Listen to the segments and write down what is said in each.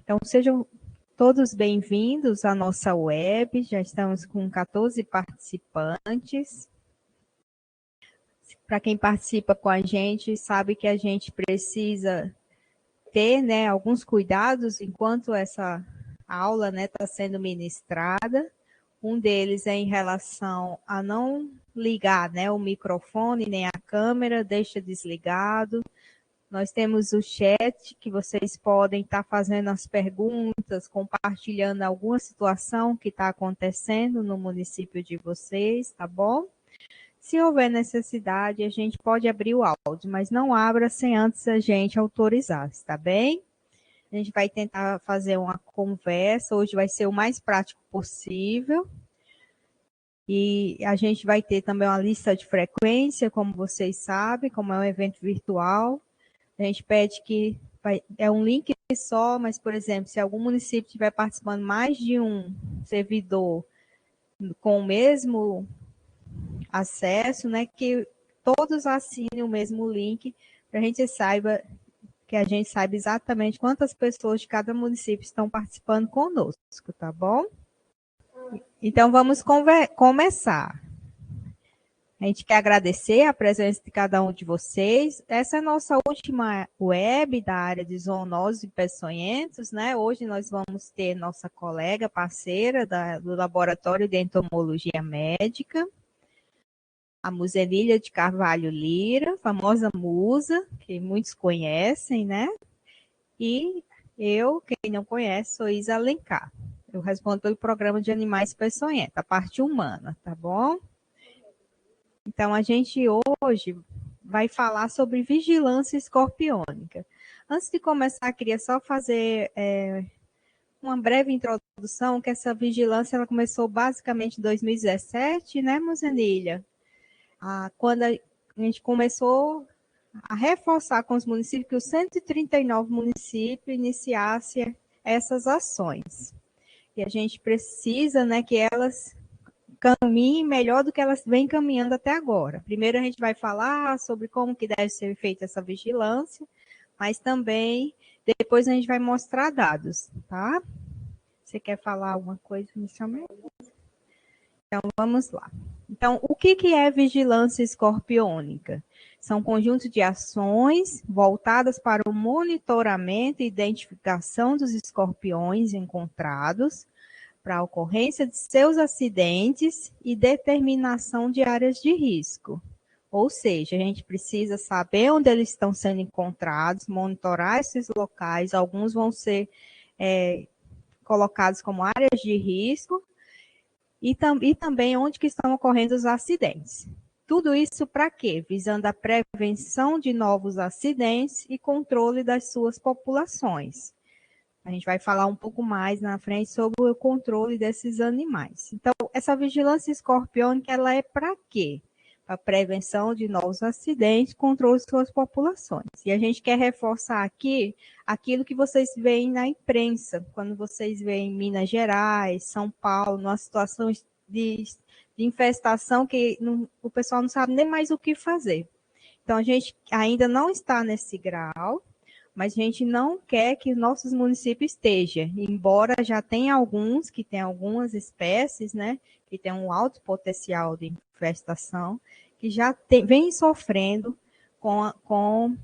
Então, sejam todos bem-vindos à nossa web, já estamos com 14 participantes. Para quem participa com a gente, sabe que a gente precisa ter, né, alguns cuidados enquanto essa aula está sendo ministrada. Um deles é em relação a não ligar, né, o microfone nem a câmera, deixa desligado. Nós temos o chat, que vocês podem estar fazendo as perguntas, compartilhando alguma situação que está acontecendo no município de vocês, tá bom? Se houver necessidade, a gente pode abrir o áudio, mas não abra sem antes a gente autorizar, tá bem? A gente vai tentar fazer uma conversa, hoje vai ser o mais prático possível. E a gente vai ter também uma lista de frequência, como vocês sabem, como é um evento virtual. A gente pede que é um link só, mas, por exemplo, se algum município estiver participando mais de um servidor com o mesmo acesso, né, que todos assinem o mesmo link, para a gente saiba exatamente quantas pessoas de cada município estão participando conosco, tá bom? Então, vamos começar. A gente quer agradecer a presença de cada um de vocês. Essa é a nossa última web da área de zoonoses e peçonhentos, né? Hoje nós vamos ter nossa colega, parceira do Laboratório de Entomologia Médica, a Muzenília de Carvalho Lira, famosa musa, que muitos conhecem, né? E eu, quem não conhece, sou Isa Alencar. Eu respondo pelo programa de animais peçonhentos, a parte humana, tá bom? Então, a gente hoje vai falar sobre vigilância escorpiônica. Antes de começar, queria só fazer uma breve introdução, que essa vigilância ela começou basicamente em 2017, né, Muzenilha? Quando a gente começou a reforçar com os municípios que os 139 municípios iniciassem essas ações. E a gente precisa, né, que elas caminhem melhor do que elas vêm caminhando até agora. Primeiro a gente vai falar sobre como que deve ser feita essa vigilância, mas também depois a gente vai mostrar dados, tá? Você quer falar alguma coisa inicialmente? Então vamos lá. Então, o que é vigilância escorpiônica? São conjuntos de ações voltadas para o monitoramento e identificação dos escorpiões encontrados, para a ocorrência de seus acidentes e determinação de áreas de risco. Ou seja, a gente precisa saber onde eles estão sendo encontrados, monitorar esses locais, alguns vão ser colocados como áreas de risco, e também onde que estão ocorrendo os acidentes. Tudo isso para quê? Visando a prevenção de novos acidentes e controle das suas populações. A gente vai falar um pouco mais na frente sobre o controle desses animais. Então, essa vigilância escorpiônica, ela é para quê? Para prevenção de novos acidentes, controle de suas populações. E a gente quer reforçar aqui aquilo que vocês veem na imprensa, quando vocês veem Minas Gerais, São Paulo, numa situação de infestação que o pessoal não sabe nem mais o que fazer. Então, a gente ainda não está nesse grau, mas a gente não quer que nossos municípios estejam, embora já tenha alguns, que tem algumas espécies, né, que tem um alto potencial de infestação, que já vem sofrendo com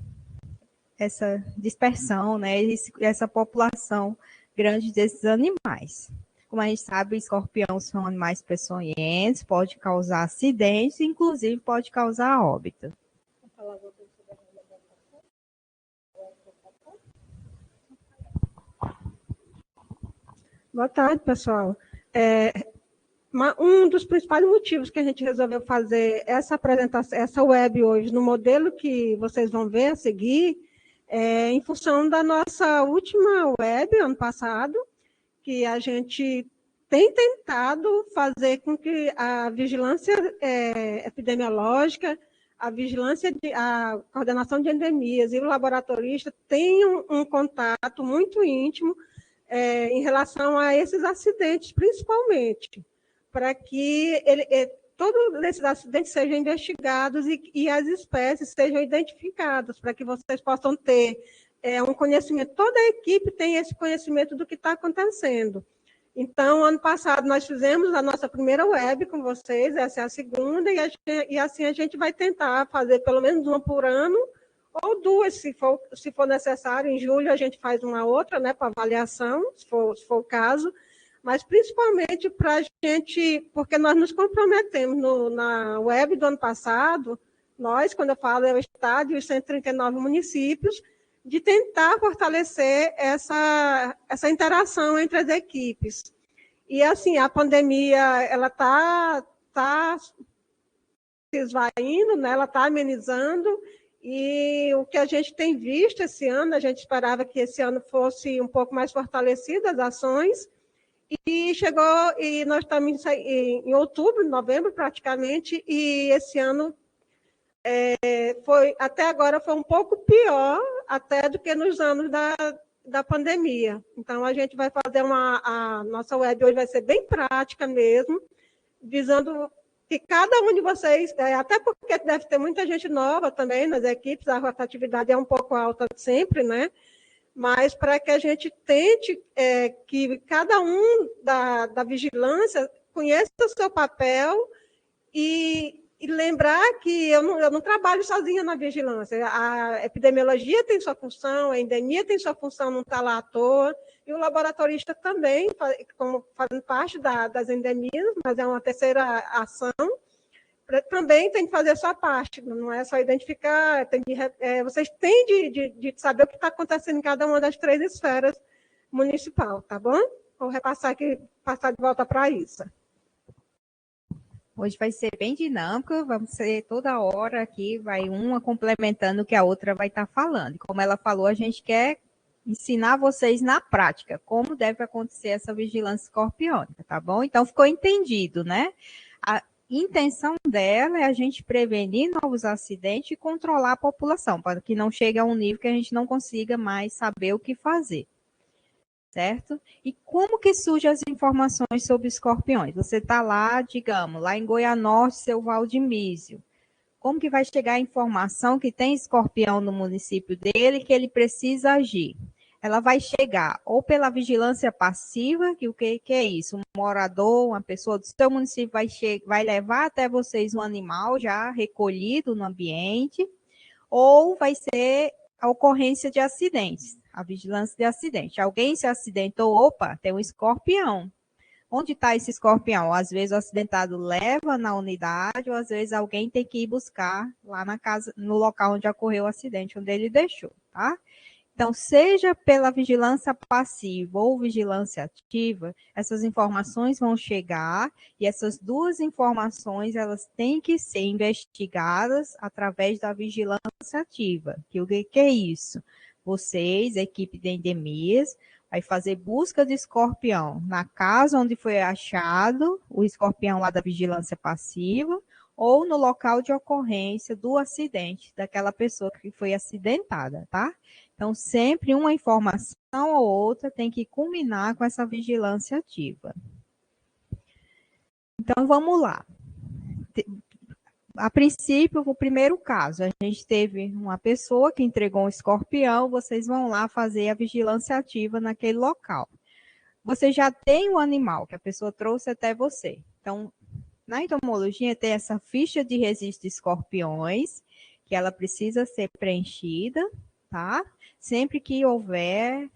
essa dispersão, né, essa população grande desses animais. Como a gente sabe, escorpiões são animais peçonhentos, pode causar acidentes, inclusive pode causar óbito. Boa tarde, pessoal. Um dos principais motivos que a gente resolveu fazer essa apresentação, essa web hoje, no modelo que vocês vão ver a seguir, em função da nossa última web, ano passado, que a gente tem tentado fazer com que a vigilância epidemiológica, a coordenação de endemias e o laboratorista tenham um contato muito íntimo em relação a esses acidentes, principalmente, para que todos esses acidentes sejam investigados e as espécies sejam identificadas, para que vocês possam ter um conhecimento, toda a equipe tem esse conhecimento do que está acontecendo. Então, ano passado, nós fizemos a nossa primeira web com vocês, essa é a segunda, e assim a gente vai tentar fazer pelo menos uma por ano, ou duas, se for necessário. Em julho a gente faz uma outra, né, para avaliação, se for o caso, mas principalmente para a gente, porque nós nos comprometemos na web do ano passado, nós, quando eu falo, é o Estado e os 139 municípios, de tentar fortalecer essa interação entre as equipes. E, assim, a pandemia, ela está se esvaindo, né? Ela está amenizando, e o que a gente tem visto esse ano, a gente esperava que esse ano fosse um pouco mais fortalecidas as ações, e chegou, e nós estamos em outubro, novembro praticamente, e esse ano até agora foi um pouco pior até do que nos anos da pandemia. Então, a gente vai fazer a nossa web hoje vai ser bem prática mesmo, visando que cada um de vocês, até porque deve ter muita gente nova também nas equipes, a rotatividade é um pouco alta sempre, né? Mas para que a gente tente que cada um da vigilância conheça o seu papel e lembrar que eu não trabalho sozinha na vigilância. A epidemiologia tem sua função, a endemia tem sua função, não está lá à toa, e o laboratorista também, como fazendo parte das endemias, mas é uma terceira ação, também tem que fazer a sua parte, não é só identificar, vocês têm de saber o que está acontecendo em cada uma das 3 esferas municipal, tá bom? Vou passar de volta para a Isa. Hoje vai ser bem dinâmico, vamos ser toda hora aqui, vai uma complementando o que a outra vai estar falando. Como ela falou, a gente quer ensinar vocês na prática como deve acontecer essa vigilância escorpiônica, tá bom? Então, ficou entendido, né? A intenção dela é a gente prevenir novos acidentes e controlar a população, para que não chegue a um nível que a gente não consiga mais saber o que fazer. Certo? E como que surgem as informações sobre escorpiões? Você está lá, digamos, lá em Goianorte, seu Valdemísio. Como que vai chegar a informação que tem escorpião no município dele que ele precisa agir? Ela vai chegar ou pela vigilância passiva, que o que é isso? Um morador, uma pessoa do seu município vai levar até vocês um animal já recolhido no ambiente, ou vai ser a ocorrência de acidentes, a vigilância de acidente. Alguém se acidentou, opa, tem um escorpião. Onde está esse escorpião? Às vezes o acidentado leva na unidade, ou às vezes alguém tem que ir buscar lá na casa, no local onde ocorreu o acidente, onde ele deixou, tá? Então, seja pela vigilância passiva ou vigilância ativa, essas informações vão chegar, e essas duas informações, elas têm que ser investigadas através da vigilância ativa. O que é isso? Vocês, equipe de endemias, vai fazer busca de escorpião na casa onde foi achado o escorpião lá da vigilância passiva, ou no local de ocorrência do acidente, daquela pessoa que foi acidentada, tá? Então, sempre uma informação ou outra tem que culminar com essa vigilância ativa. Então, vamos lá. A princípio, o primeiro caso, a gente teve uma pessoa que entregou um escorpião, vocês vão lá fazer a vigilância ativa naquele local. Você já tem o animal que a pessoa trouxe até você. Então, na entomologia tem essa ficha de registro de escorpiões, que ela precisa ser preenchida, tá? Sempre que houver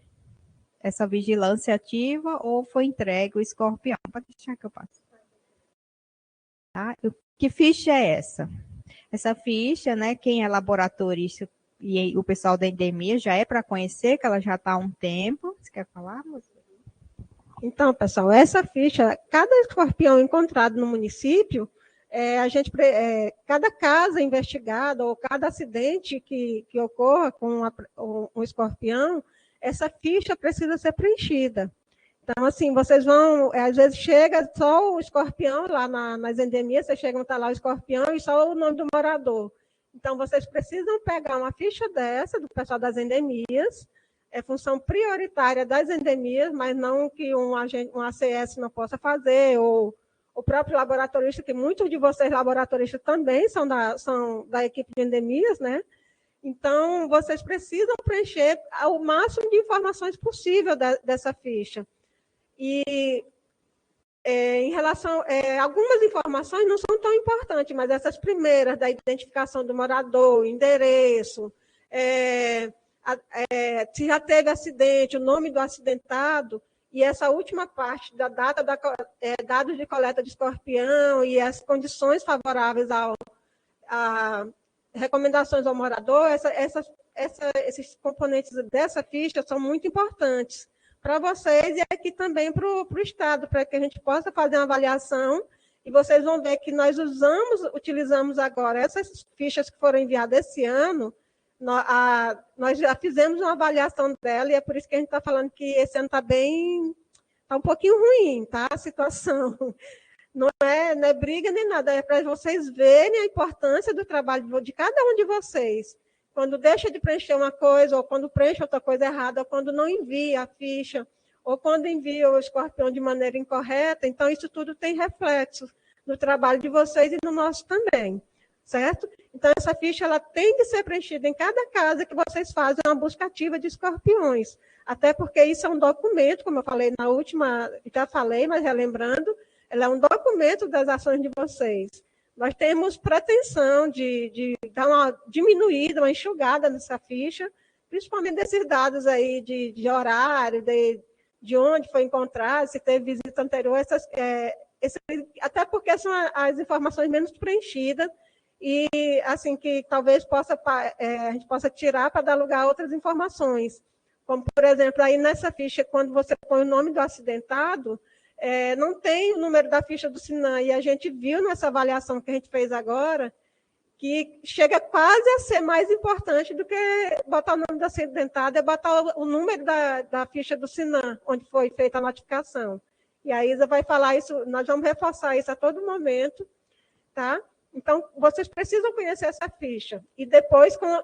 essa vigilância ativa ou foi entregue o escorpião. Pode deixar que eu passo. Tá? Que ficha é essa? Essa ficha, né, quem é laboratorista e o pessoal da endemia já é para conhecer, que ela já está há um tempo. Você quer falar, moça? Então, pessoal, essa ficha, cada escorpião encontrado no município, cada casa investigada ou cada acidente que ocorra com um escorpião, essa ficha precisa ser preenchida. Então, assim, vocês vão, às vezes chega só o escorpião lá nas endemias, vocês chegam, está lá o escorpião e só o nome do morador. Então, vocês precisam pegar uma ficha dessa, do pessoal das endemias, é função prioritária das endemias, mas não que um ACS não possa fazer, ou o próprio laboratorista, que muitos de vocês laboratoristas também são da equipe de endemias, né? Então, vocês precisam preencher o máximo de informações possível dessa ficha. E em relação, algumas informações não são tão importantes, mas essas primeiras, da identificação do morador, endereço, se já teve acidente, o nome do acidentado, e essa última parte da data, dados de coleta de escorpião e as condições favoráveis a recomendações ao morador, esses componentes dessa ficha são muito importantes para vocês e aqui também para o Estado, para que a gente possa fazer uma avaliação, e vocês vão ver que nós utilizamos agora essas fichas que foram enviadas esse ano, nós já fizemos uma avaliação dela, e é por isso que a gente está falando que esse ano está um pouquinho ruim, tá? A situação. Não é briga nem nada, é para vocês verem a importância do trabalho de cada um de vocês. Quando deixa de preencher uma coisa, ou quando preenche outra coisa errada, ou quando não envia a ficha, ou quando envia o escorpião de maneira incorreta, então isso tudo tem reflexo no trabalho de vocês e no nosso também, certo? Então, essa ficha ela tem que ser preenchida em cada casa que vocês fazem uma busca ativa de escorpiões, até porque isso é um documento, como eu falei na última, já falei, mas relembrando, ela é um documento das ações de vocês. Nós temos pretensão de dar uma diminuída, uma enxugada nessa ficha, principalmente desses dados aí de horário, de onde foi encontrado, se teve visita anterior, até porque são as informações menos preenchidas e assim que talvez a gente possa tirar para dar lugar a outras informações. Como, por exemplo, aí nessa ficha, quando você põe o nome do acidentado, não tem o número da ficha do Sinan, e a gente viu nessa avaliação que a gente fez agora, que chega quase a ser mais importante do que botar o nome do acidentado, é botar o número da ficha do Sinan, onde foi feita a notificação. E a Isa vai falar isso, nós vamos reforçar isso a todo momento, tá? Então, vocês precisam conhecer essa ficha. E depois, quando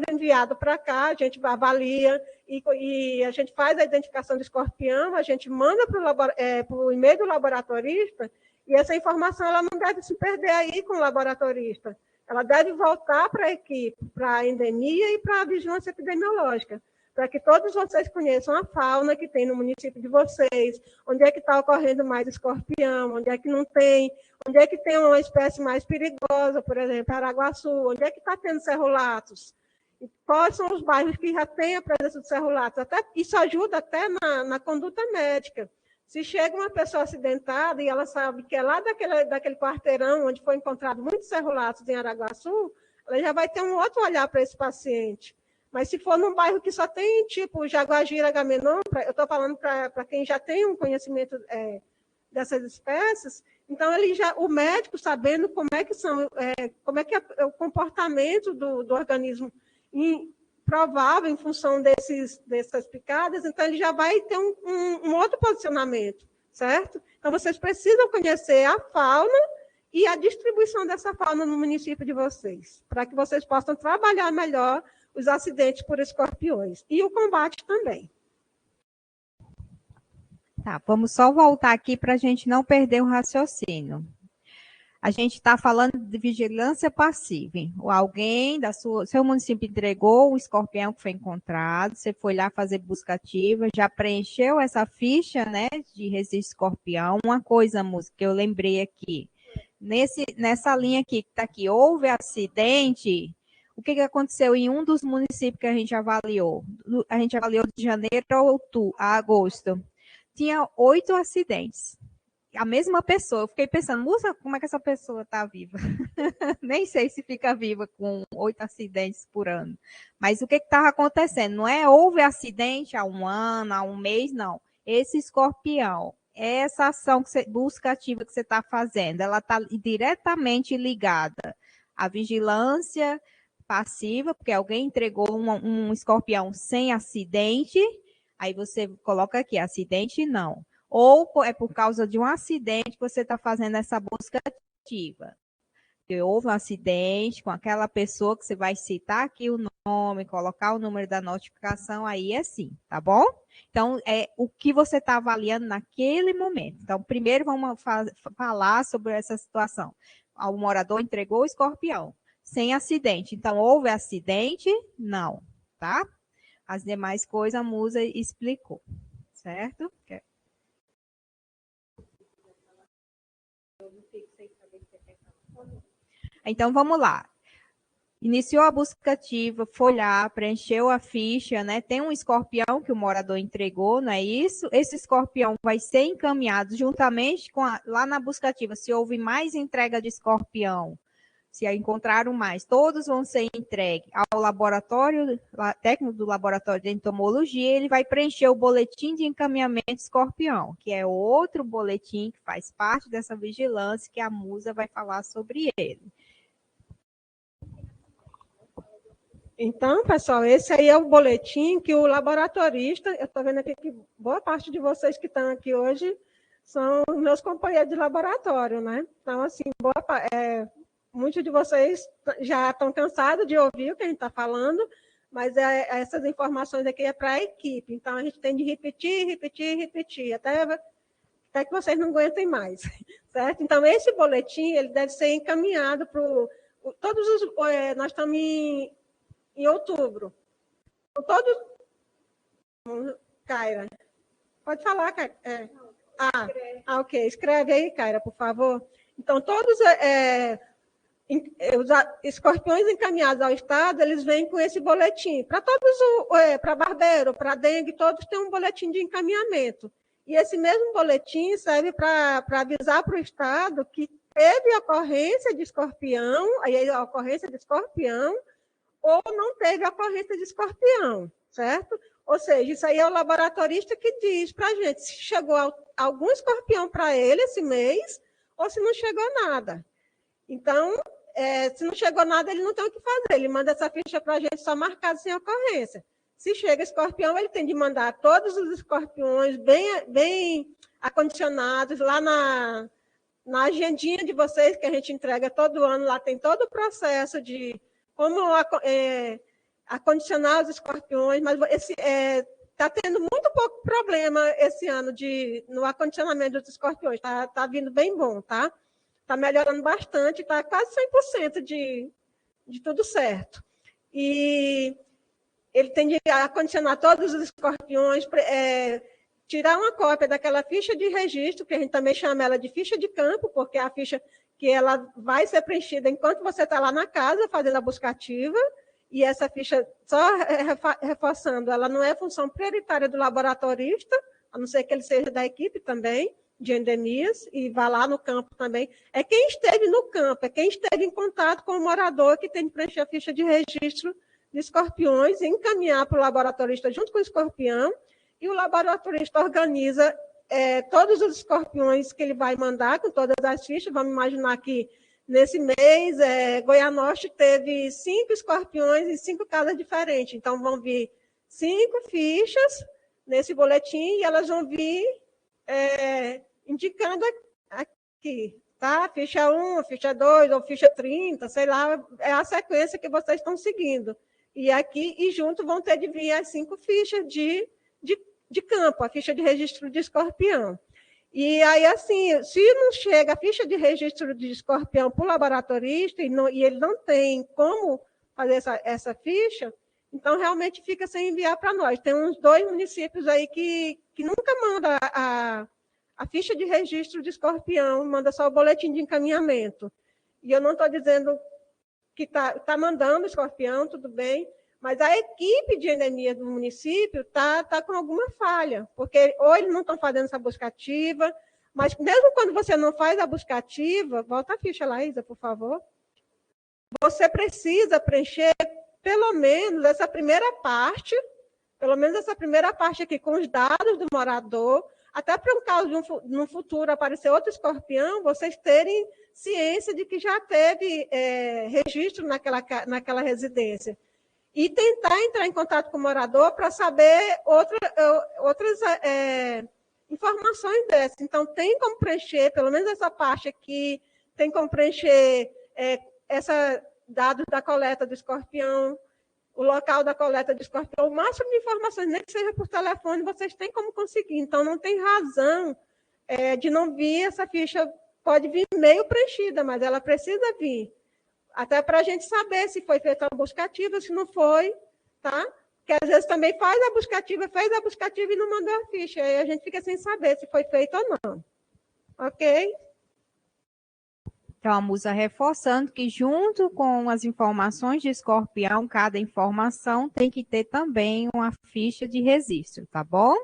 é enviado para cá, a gente avalia e a gente faz a identificação do escorpião, a gente manda para o e-mail do laboratorista, e essa informação ela não deve se perder aí com o laboratorista. Ela deve voltar para a equipe, para a endemia e para a vigilância epidemiológica, para que todos vocês conheçam a fauna que tem no município de vocês, onde é que está ocorrendo mais escorpião, onde é que não tem, onde é que tem uma espécie mais perigosa, por exemplo, Araguaçu, onde é que está tendo cerrolatos, quais são os bairros que já têm a presença de cerrolatos. Isso ajuda até na conduta médica. Se chega uma pessoa acidentada e ela sabe que é lá daquele quarteirão onde foi encontrado muitos cerrolatos em Araguaçu, ela já vai ter um outro olhar para esse paciente. Mas se for num bairro que só tem, tipo, Jaguajira, Agamenon, eu estou falando para quem já tem um conhecimento dessas espécies, então o médico, sabendo como é que é o comportamento do organismo provável em função dessas picadas, então ele já vai ter um outro posicionamento, certo? Então, vocês precisam conhecer a fauna e a distribuição dessa fauna no município de vocês, para que vocês possam trabalhar melhor os acidentes por escorpiões. E o combate também. Tá, vamos só voltar aqui para a gente não perder o raciocínio. A gente está falando de vigilância passiva. Alguém seu município entregou o escorpião que foi encontrado, você foi lá fazer busca ativa, já preencheu essa ficha, né, de registro escorpião. Uma coisa, música, que eu lembrei aqui, nessa linha aqui, que está aqui, houve acidente. O que aconteceu em um dos municípios que a gente avaliou? A gente avaliou de janeiro a agosto. Tinha 8 acidentes. A mesma pessoa. Eu fiquei pensando, moça, como é que essa pessoa está viva? Nem sei se fica viva com 8 acidentes por ano. Mas o que estava acontecendo? Não é houve acidente há um ano, há um mês, não. Esse escorpião, essa ação busca ativa que você está fazendo, ela está diretamente ligada à vigilância passiva, porque alguém entregou um escorpião sem acidente, aí você coloca aqui, acidente não. Ou é por causa de um acidente que você está fazendo essa busca ativa. Que houve um acidente com aquela pessoa que você vai citar aqui o nome, colocar o número da notificação, aí é sim, tá bom? Então, é o que você está avaliando naquele momento. Então, primeiro vamos falar sobre essa situação. O morador entregou o escorpião. sem acidente. Então, houve acidente? Não, tá? As demais coisas a Musa explicou, certo? Então, vamos lá. Iniciou a busca ativa, foi lá, preencheu a ficha, né? Tem um escorpião que o morador entregou, não é isso? Esse escorpião vai ser encaminhado juntamente com lá na busca ativa. Se houve mais entrega de escorpião, se encontraram mais, todos vão ser entregues ao laboratório, técnico do laboratório de entomologia, ele vai preencher o boletim de encaminhamento escorpião, que é outro boletim que faz parte dessa vigilância, que a Musa vai falar sobre ele. Então, pessoal, esse aí é o boletim que o laboratorista, eu estou vendo aqui que boa parte de vocês que estão aqui hoje são meus companheiros de laboratório, né? Então, assim, muitos de vocês já estão cansados de ouvir o que a gente está falando, mas essas informações aqui é para a equipe. Então, a gente tem de repetir, até que vocês não aguentem mais, certo? Então, esse boletim ele deve ser encaminhado para todos os... nós estamos em outubro. Todos... Kaira. Pode falar, Kaira. Ok. Escreve aí, Kaira, por favor. Então, todos os escorpiões encaminhados ao Estado, eles vêm com esse boletim. Para todos, para barbeiro, para dengue, todos têm um boletim de encaminhamento. E esse mesmo boletim serve para avisar para o Estado que teve ocorrência de escorpião, aí a ocorrência de escorpião, ou não teve ocorrência de escorpião, certo? Ou seja, isso aí é o laboratorista que diz para a gente se chegou algum escorpião para ele esse mês ou se não chegou nada. Então, se não chegou nada, ele não tem o que fazer. Ele manda essa ficha para a gente só marcada sem ocorrência. Se chega escorpião, ele tem de mandar todos os escorpiões bem acondicionados lá na agendinha de vocês, que a gente entrega todo ano. Lá tem todo o processo de como acondicionar os escorpiões, mas está tendo muito pouco problema esse ano no acondicionamento dos escorpiões. Está vindo bem bom, tá? Está melhorando bastante, está quase 100% de tudo certo. E ele tem de acondicionar todos os escorpiões, tirar uma cópia daquela ficha de registro, que a gente também chama ela de ficha de campo, porque é a ficha que ela vai ser preenchida enquanto você está lá na casa fazendo a busca ativa, e essa ficha, só reforçando, ela não é função prioritária do laboratorista, a não ser que ele seja da equipe também, de endemias, e vá lá no campo também. É quem esteve no campo, é quem esteve em contato com o morador que tem de preencher a ficha de registro de escorpiões e encaminhar para o laboratorista junto com o escorpião, e o laboratorista organiza todos os escorpiões que ele vai mandar, com todas as fichas. Vamos imaginar que, nesse mês, Goianorte teve 5 escorpiões em 5 casas diferentes. Então, vão vir 5 fichas nesse boletim e elas vão vir indicando aqui, tá? Ficha 1, ficha 2 ou ficha 30, sei lá, é a sequência que vocês estão seguindo. E aqui, e junto, vão ter de vir as 5 fichas de campo, a ficha de registro de escorpião. E aí, assim, se não chega a ficha de registro de escorpião para o laboratorista e ele não tem como fazer essa ficha, então realmente fica sem enviar para nós. Tem uns 2 municípios aí que nunca manda a ficha de registro de escorpião, manda só o boletim de encaminhamento. E eu não estou dizendo que está mandando escorpião, tudo bem, mas a equipe de endemia do município está com alguma falha, porque ou eles não estão fazendo essa busca ativa, mas mesmo quando você não faz a busca ativa, volta a ficha lá, Isa, por favor, você precisa preencher pelo menos essa primeira parte aqui, com os dados do morador, até para um caso de no futuro aparecer outro escorpião, vocês terem ciência de que já teve registro naquela residência. E tentar entrar em contato com o morador para saber outras informações dessas. Então, tem como preencher, pelo menos essa parte aqui, tem como preencher dados da coleta do escorpião, o local da coleta do escorpião, o máximo de informações, nem que seja por telefone, vocês têm como conseguir. Então, não tem razão de não vir essa ficha, pode vir meio preenchida, mas ela precisa vir. Até para a gente saber se foi feita a busca ativa, se não foi, tá? Porque às vezes também fez a busca ativa e não mandou a ficha. Aí a gente fica sem saber se foi feito ou não. Ok? Então, a Musa reforçando que junto com as informações de escorpião, cada informação tem que ter também uma ficha de registro, tá bom?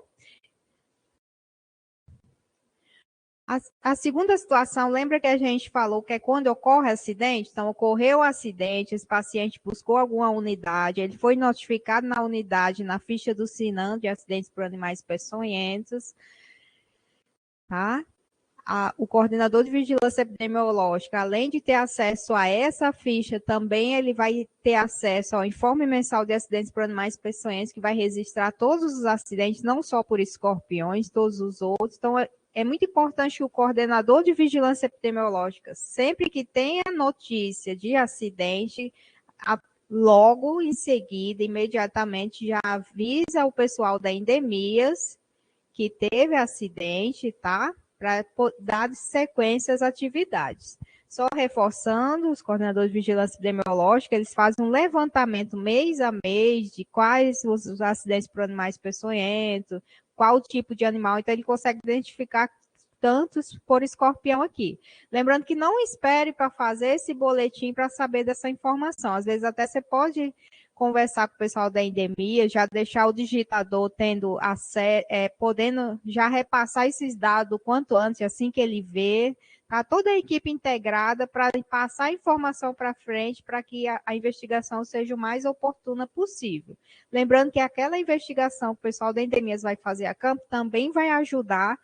A segunda situação, lembra que a gente falou que é quando ocorre acidente? Então, ocorreu o acidente, esse paciente buscou alguma unidade, ele foi notificado na unidade, na ficha do SINAM de acidentes por animais peçonhentos, tá? O coordenador de vigilância epidemiológica, além de ter acesso a essa ficha, também ele vai ter acesso ao informe mensal de acidentes por animais peçonhentos, que vai registrar todos os acidentes, não só por escorpiões, todos os outros. Então, é muito importante que o coordenador de vigilância epidemiológica, sempre que tenha notícia de acidente, logo em seguida, imediatamente, já avisa o pessoal da Endemias que teve acidente, tá? Para dar sequência às atividades. Só reforçando, os coordenadores de vigilância epidemiológica, eles fazem um levantamento mês a mês de quais os acidentes por animais peçonhentos, qual tipo de animal, então ele consegue identificar tantos por escorpião aqui. Lembrando que não espere para fazer esse boletim para saber dessa informação. Às vezes até você pode conversar com o pessoal da endemia, já deixar o digitador tendo acesso, podendo já repassar esses dados o quanto antes, assim que ele vê, tá? Toda a equipe integrada para passar a informação para frente para que a investigação seja o mais oportuna possível. Lembrando que aquela investigação que o pessoal da endemias vai fazer a campo também vai ajudar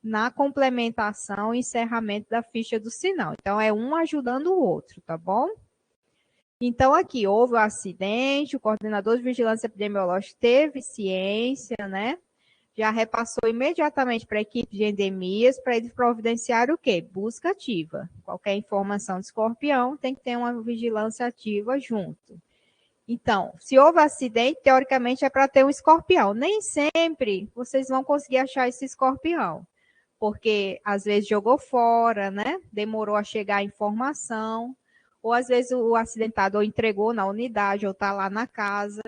na complementação e encerramento da ficha do sinal. Então, é um ajudando o outro, tá bom? Então, aqui houve o acidente, o coordenador de vigilância epidemiológica teve ciência, né? Já repassou imediatamente para a equipe de endemias para eles providenciar o quê? Busca ativa. Qualquer informação de escorpião tem que ter uma vigilância ativa junto. Então, se houve acidente, teoricamente é para ter um escorpião. Nem sempre vocês vão conseguir achar esse escorpião, porque às vezes jogou fora, né? Demorou a chegar a informação, ou às vezes o acidentado ou entregou na unidade, ou está lá na casa.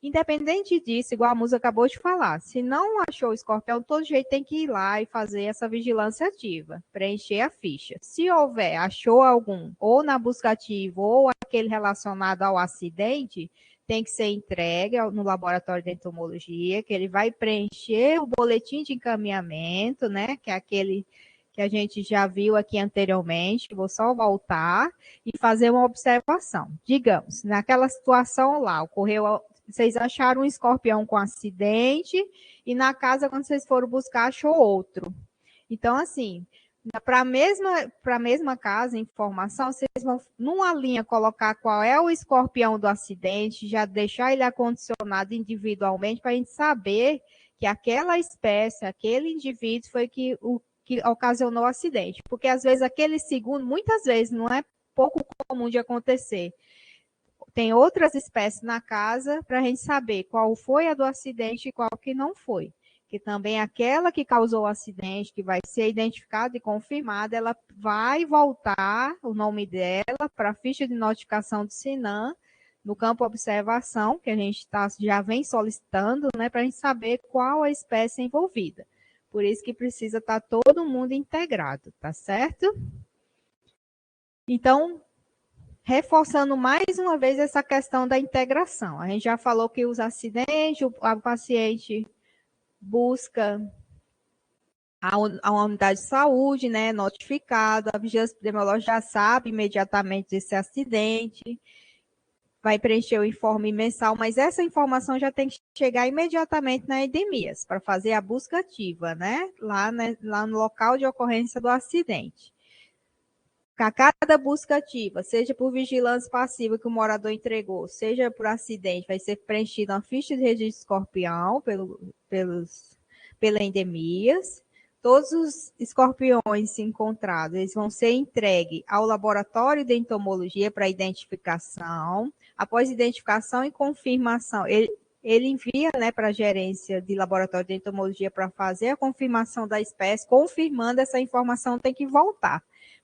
Independente disso, igual a Musa acabou de falar, se não achou o escorpião, todo jeito tem que ir lá e fazer essa vigilância ativa, preencher a ficha. Se houver, achou algum, ou na busca ativa, ou aquele relacionado ao acidente, tem que ser entregue no laboratório de entomologia, que ele vai preencher o boletim de encaminhamento, né, que é aquele que a gente já viu aqui anteriormente, vou só voltar e fazer uma observação. Digamos, naquela situação lá, ocorreu, vocês acharam um escorpião com acidente e na casa, quando vocês foram buscar, achou outro. Então, assim, para a mesma casa, informação, vocês vão, numa linha, colocar qual é o escorpião do acidente, já deixar ele acondicionado individualmente, para a gente saber que aquela espécie, aquele indivíduo foi que ocasionou o acidente. Porque, às vezes, aquele segundo, muitas vezes, não é pouco comum de acontecer. Tem outras espécies na casa para a gente saber qual foi a do acidente e qual que não foi. Que também aquela que causou o acidente, que vai ser identificada e confirmada, ela vai voltar o nome dela para a ficha de notificação do SINAM, no campo observação, que a gente já vem solicitando, né, para a gente saber qual a espécie envolvida. Por isso que precisa estar todo mundo integrado, tá certo? Então, reforçando mais uma vez essa questão da integração. A gente já falou que os acidentes, o paciente busca a unidade de saúde, né, notificado, a vigilância epidemiológica já sabe imediatamente desse acidente, vai preencher o informe mensal, mas essa informação já tem que chegar imediatamente na endemias, para fazer a busca ativa, né, lá no local de ocorrência do acidente. A cada busca ativa, seja por vigilância passiva que o morador entregou, seja por acidente, vai ser preenchida uma ficha de registro escorpião pela endemias. Todos os escorpiões encontrados, eles vão ser entregues ao laboratório de entomologia para identificação. Após identificação e confirmação, ele envia, né, para a gerência de laboratório de entomologia para fazer a confirmação da espécie. Confirmando essa informação, tem que voltar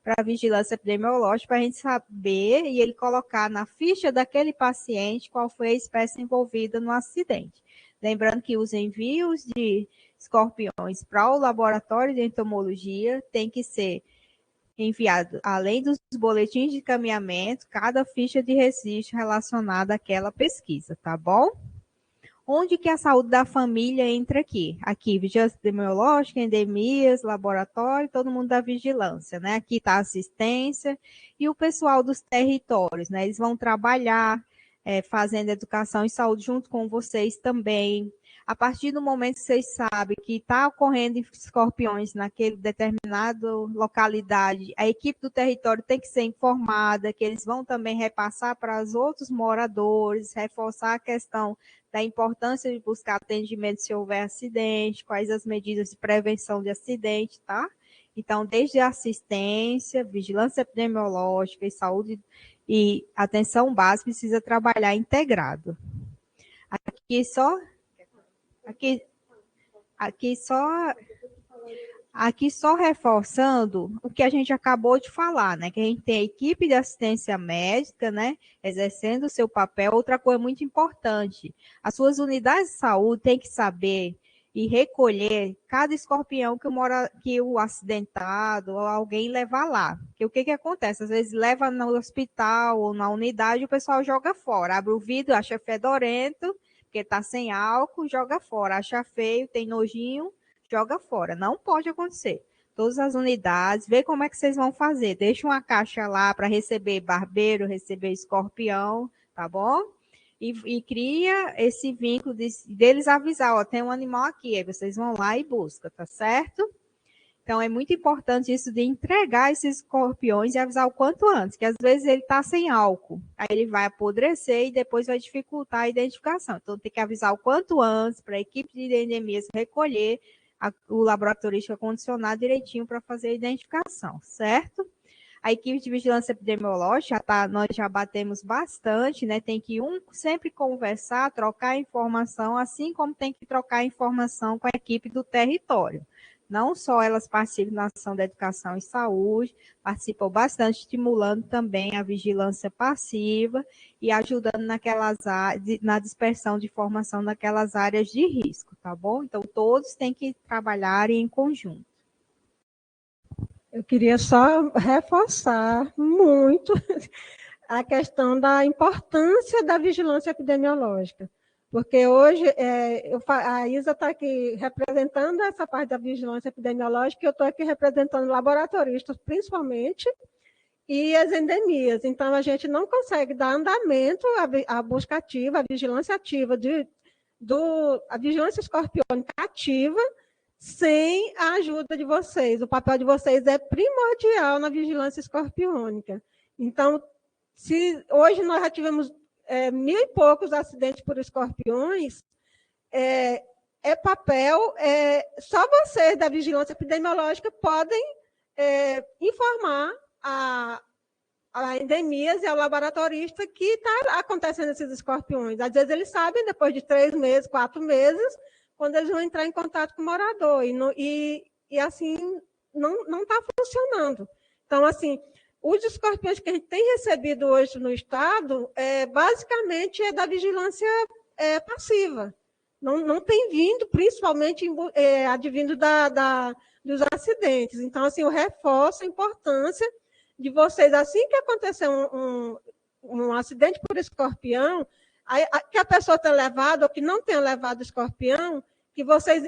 para a vigilância epidemiológica, para a gente saber e ele colocar na ficha daquele paciente qual foi a espécie envolvida no acidente. Lembrando que os envios de escorpiões para o laboratório de entomologia tem que ser enviado, além dos boletins de encaminhamento, cada ficha de registro relacionada àquela pesquisa, tá bom? Onde que a saúde da família entra aqui? Aqui, vigilância epidemiológica, endemias, laboratório, todo mundo da vigilância, né? Aqui está a assistência e o pessoal dos territórios, né? Eles vão trabalhar fazendo educação e saúde junto com vocês também. A partir do momento que vocês sabem que está ocorrendo escorpiões naquele determinado localidade, a equipe do território tem que ser informada, que eles vão também repassar para os outros moradores, reforçar a questão da importância de buscar atendimento se houver acidente, quais as medidas de prevenção de acidente, tá? Então, desde a assistência, vigilância epidemiológica e saúde e atenção básica, precisa trabalhar integrado. Aqui só reforçando o que a gente acabou de falar, né? Que a gente tem a equipe de assistência médica, né? Exercendo o seu papel. Outra coisa muito importante, as suas unidades de saúde têm que saber e recolher cada escorpião que o acidentado ou alguém levar lá. Porque o que acontece? Às vezes leva no hospital ou na unidade e o pessoal joga fora. Abre o vidro, acha fedorento, porque está sem álcool, joga fora. Acha feio, tem nojinho, joga fora. Não pode acontecer. Todas as unidades, vê como é que vocês vão fazer. Deixa uma caixa lá para receber barbeiro, receber escorpião, tá bom? E cria esse vínculo deles avisar, ó, tem um animal aqui, aí vocês vão lá e buscam, tá certo? Então, é muito importante isso de entregar esses escorpiões e avisar o quanto antes, que às vezes ele está sem álcool, aí ele vai apodrecer e depois vai dificultar a identificação. Então, tem que avisar o quanto antes para a equipe de endemias recolher o laboratorista condicionar direitinho para fazer a identificação, certo? A equipe de vigilância epidemiológica, nós já batemos bastante, né? Tem que sempre conversar, trocar informação, assim como tem que trocar informação com a equipe do território. Não só elas participam na ação da educação e saúde, participam bastante, estimulando também a vigilância passiva e ajudando na dispersão de informação naquelas áreas de risco, tá bom? Então, todos têm que trabalhar em conjunto. Eu queria só reforçar muito a questão da importância da vigilância epidemiológica, porque hoje a Isa está aqui representando essa parte da vigilância epidemiológica e eu estou aqui representando laboratoristas, principalmente, e as endemias. Então, a gente não consegue dar andamento à busca ativa, à vigilância ativa, a vigilância escorpiônica ativa, sem a ajuda de vocês. O papel de vocês é primordial na vigilância escorpiônica. Então, se hoje nós já tivemos 1.000 e poucos acidentes por escorpiões, só vocês da vigilância epidemiológica podem informar a endemias e ao laboratorista que está acontecendo esses escorpiões. Às vezes eles sabem depois de 3 meses, 4 meses, quando eles vão entrar em contato com o morador. E assim, não está funcionando. Então, assim, os escorpiões que a gente tem recebido hoje no Estado, basicamente, é da vigilância passiva. Não tem vindo, principalmente, advindo dos acidentes. Então, assim, eu reforço a importância de vocês, assim que acontecer um acidente por escorpião, que a pessoa tenha levado ou que não tenha levado escorpião, que vocês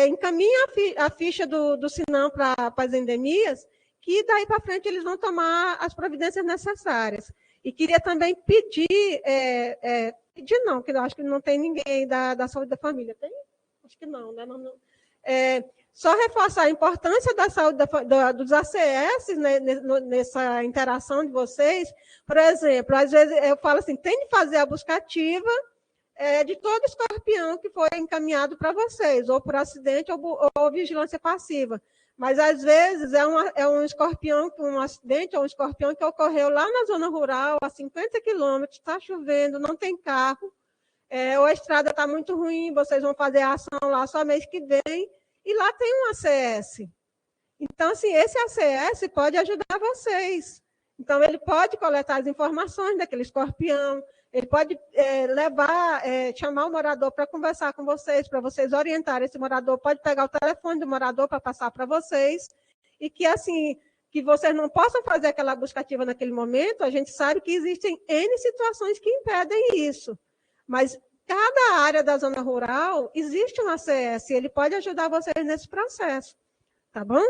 encaminhem a ficha do SINAM para as endemias, que daí para frente eles vão tomar as providências necessárias. E queria também pedir não, porque eu acho que não tem ninguém da saúde da família. Tem? Acho que não, né? Só reforçar a importância da saúde dos ACS, né, nessa interação de vocês. Por exemplo, às vezes eu falo assim, tem de fazer a busca ativa de todo escorpião que foi encaminhado para vocês, ou por acidente ou vigilância passiva. Mas, às vezes, é um escorpião, um acidente, ou um escorpião que ocorreu lá na zona rural, a 50 quilômetros, está chovendo, não tem carro, ou a estrada está muito ruim, vocês vão fazer a ação lá só mês que vem, e lá tem um ACS. Então, assim, esse ACS pode ajudar vocês. Então, ele pode coletar as informações daquele escorpião, ele pode chamar o morador para conversar com vocês, para vocês orientarem esse morador, pode pegar o telefone do morador para passar para vocês, e que, assim, que vocês não possam fazer aquela busca ativa naquele momento, a gente sabe que existem N situações que impedem isso. Mas cada área da zona rural existe um ACS, e ele pode ajudar vocês nesse processo. Tá bom?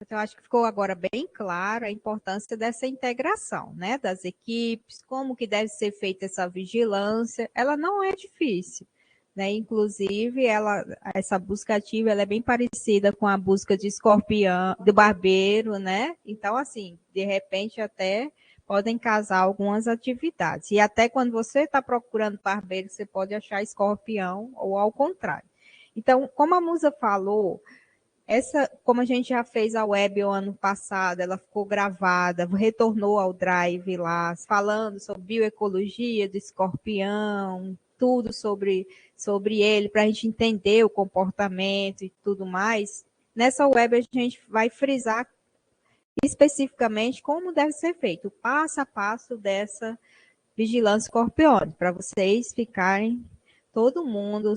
Então, acho que ficou agora bem claro a importância dessa integração, né, das equipes, como que deve ser feita essa vigilância. Ela não é difícil, né? Inclusive, essa busca ativa, ela é bem parecida com a busca de escorpião, do barbeiro, né? Então, assim, de repente até podem casar algumas atividades. E até quando você está procurando barbeiro, você pode achar escorpião ou ao contrário. Então, como a Musa falou, como a gente já fez a web o ano passado, ela ficou gravada, retornou ao Drive lá, falando sobre bioecologia do escorpião, tudo sobre ele, para a gente entender o comportamento e tudo mais. Nessa web a gente vai frisar especificamente como deve ser feito, o passo a passo dessa vigilância escorpiônica, para vocês ficarem todo mundo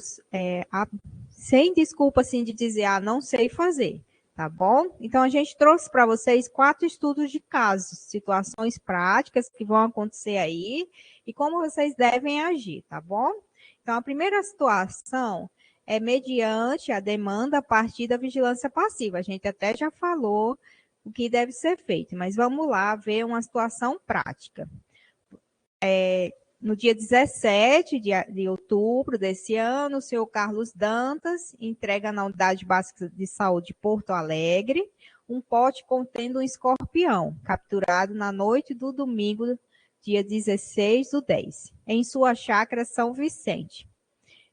sem desculpa assim de dizer, não sei fazer, tá bom? Então, a gente trouxe para vocês 4 estudos de casos, situações práticas que vão acontecer aí e como vocês devem agir, tá bom? Então, a primeira situação é mediante a demanda a partir da vigilância passiva. A gente até já falou o que deve ser feito, mas vamos lá ver uma situação prática. No dia 17 de outubro desse ano, o senhor Carlos Dantas entrega na Unidade Básica de Saúde de Porto Alegre um pote contendo um escorpião, capturado na noite do domingo, dia 16/10, em sua chácara São Vicente.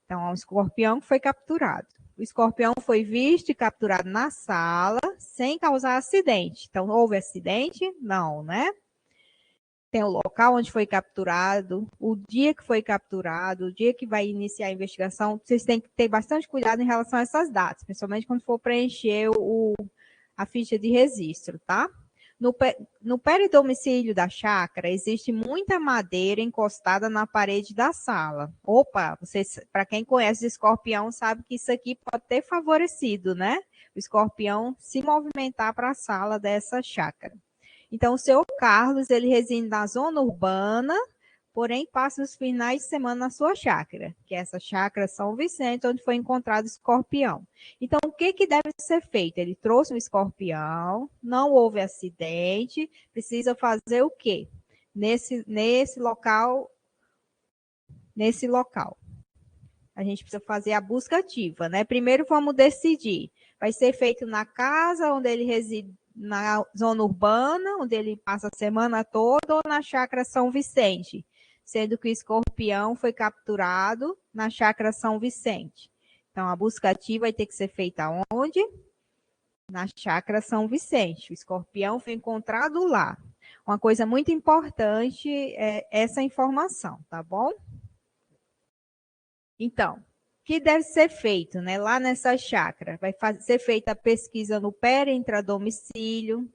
Então, é um escorpião que foi capturado. O escorpião foi visto e capturado na sala, sem causar acidente. Então, houve acidente? Não, né? Tem o local onde foi capturado, o dia que foi capturado, o dia que vai iniciar a investigação. Vocês têm que ter bastante cuidado em relação a essas datas, principalmente quando for preencher a ficha de registro, tá? No peridomicílio da chácara, existe muita madeira encostada na parede da sala. Opa, para quem conhece o escorpião, sabe que isso aqui pode ter favorecido, né? O escorpião se movimentar para a sala dessa chácara. Então, o seu Carlos, ele reside na zona urbana, porém passa os finais de semana na sua chácara, que é essa chácara São Vicente, onde foi encontrado o escorpião. Então, o que deve ser feito? Ele trouxe um escorpião, não houve acidente, precisa fazer o quê? Nesse local, a gente precisa fazer a busca ativa, né? Primeiro vamos decidir, vai ser feito na casa onde ele reside, na zona urbana, onde ele passa a semana toda, ou na chácara São Vicente, sendo que o escorpião foi capturado na chácara São Vicente. Então, a busca ativa vai ter que ser feita onde? Na chácara São Vicente. O escorpião foi encontrado lá. Uma coisa muito importante é essa informação, tá bom? Então, o que deve ser feito, né? Lá nessa chácara, vai ser feita a pesquisa no intradomicílio.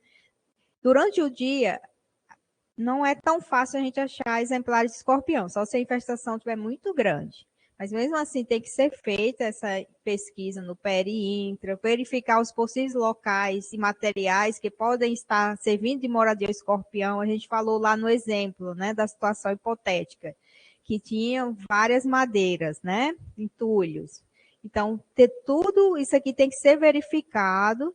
Durante o dia, não é tão fácil a gente achar exemplares de escorpião, só se a infestação estiver muito grande. Mas mesmo assim, tem que ser feita essa pesquisa no intra, verificar os possíveis locais e materiais que podem estar servindo de moradia ao escorpião. A gente falou lá no exemplo, né, da situação hipotética, que tinham várias madeiras, né, entulhos. Então, tudo isso aqui tem que ser verificado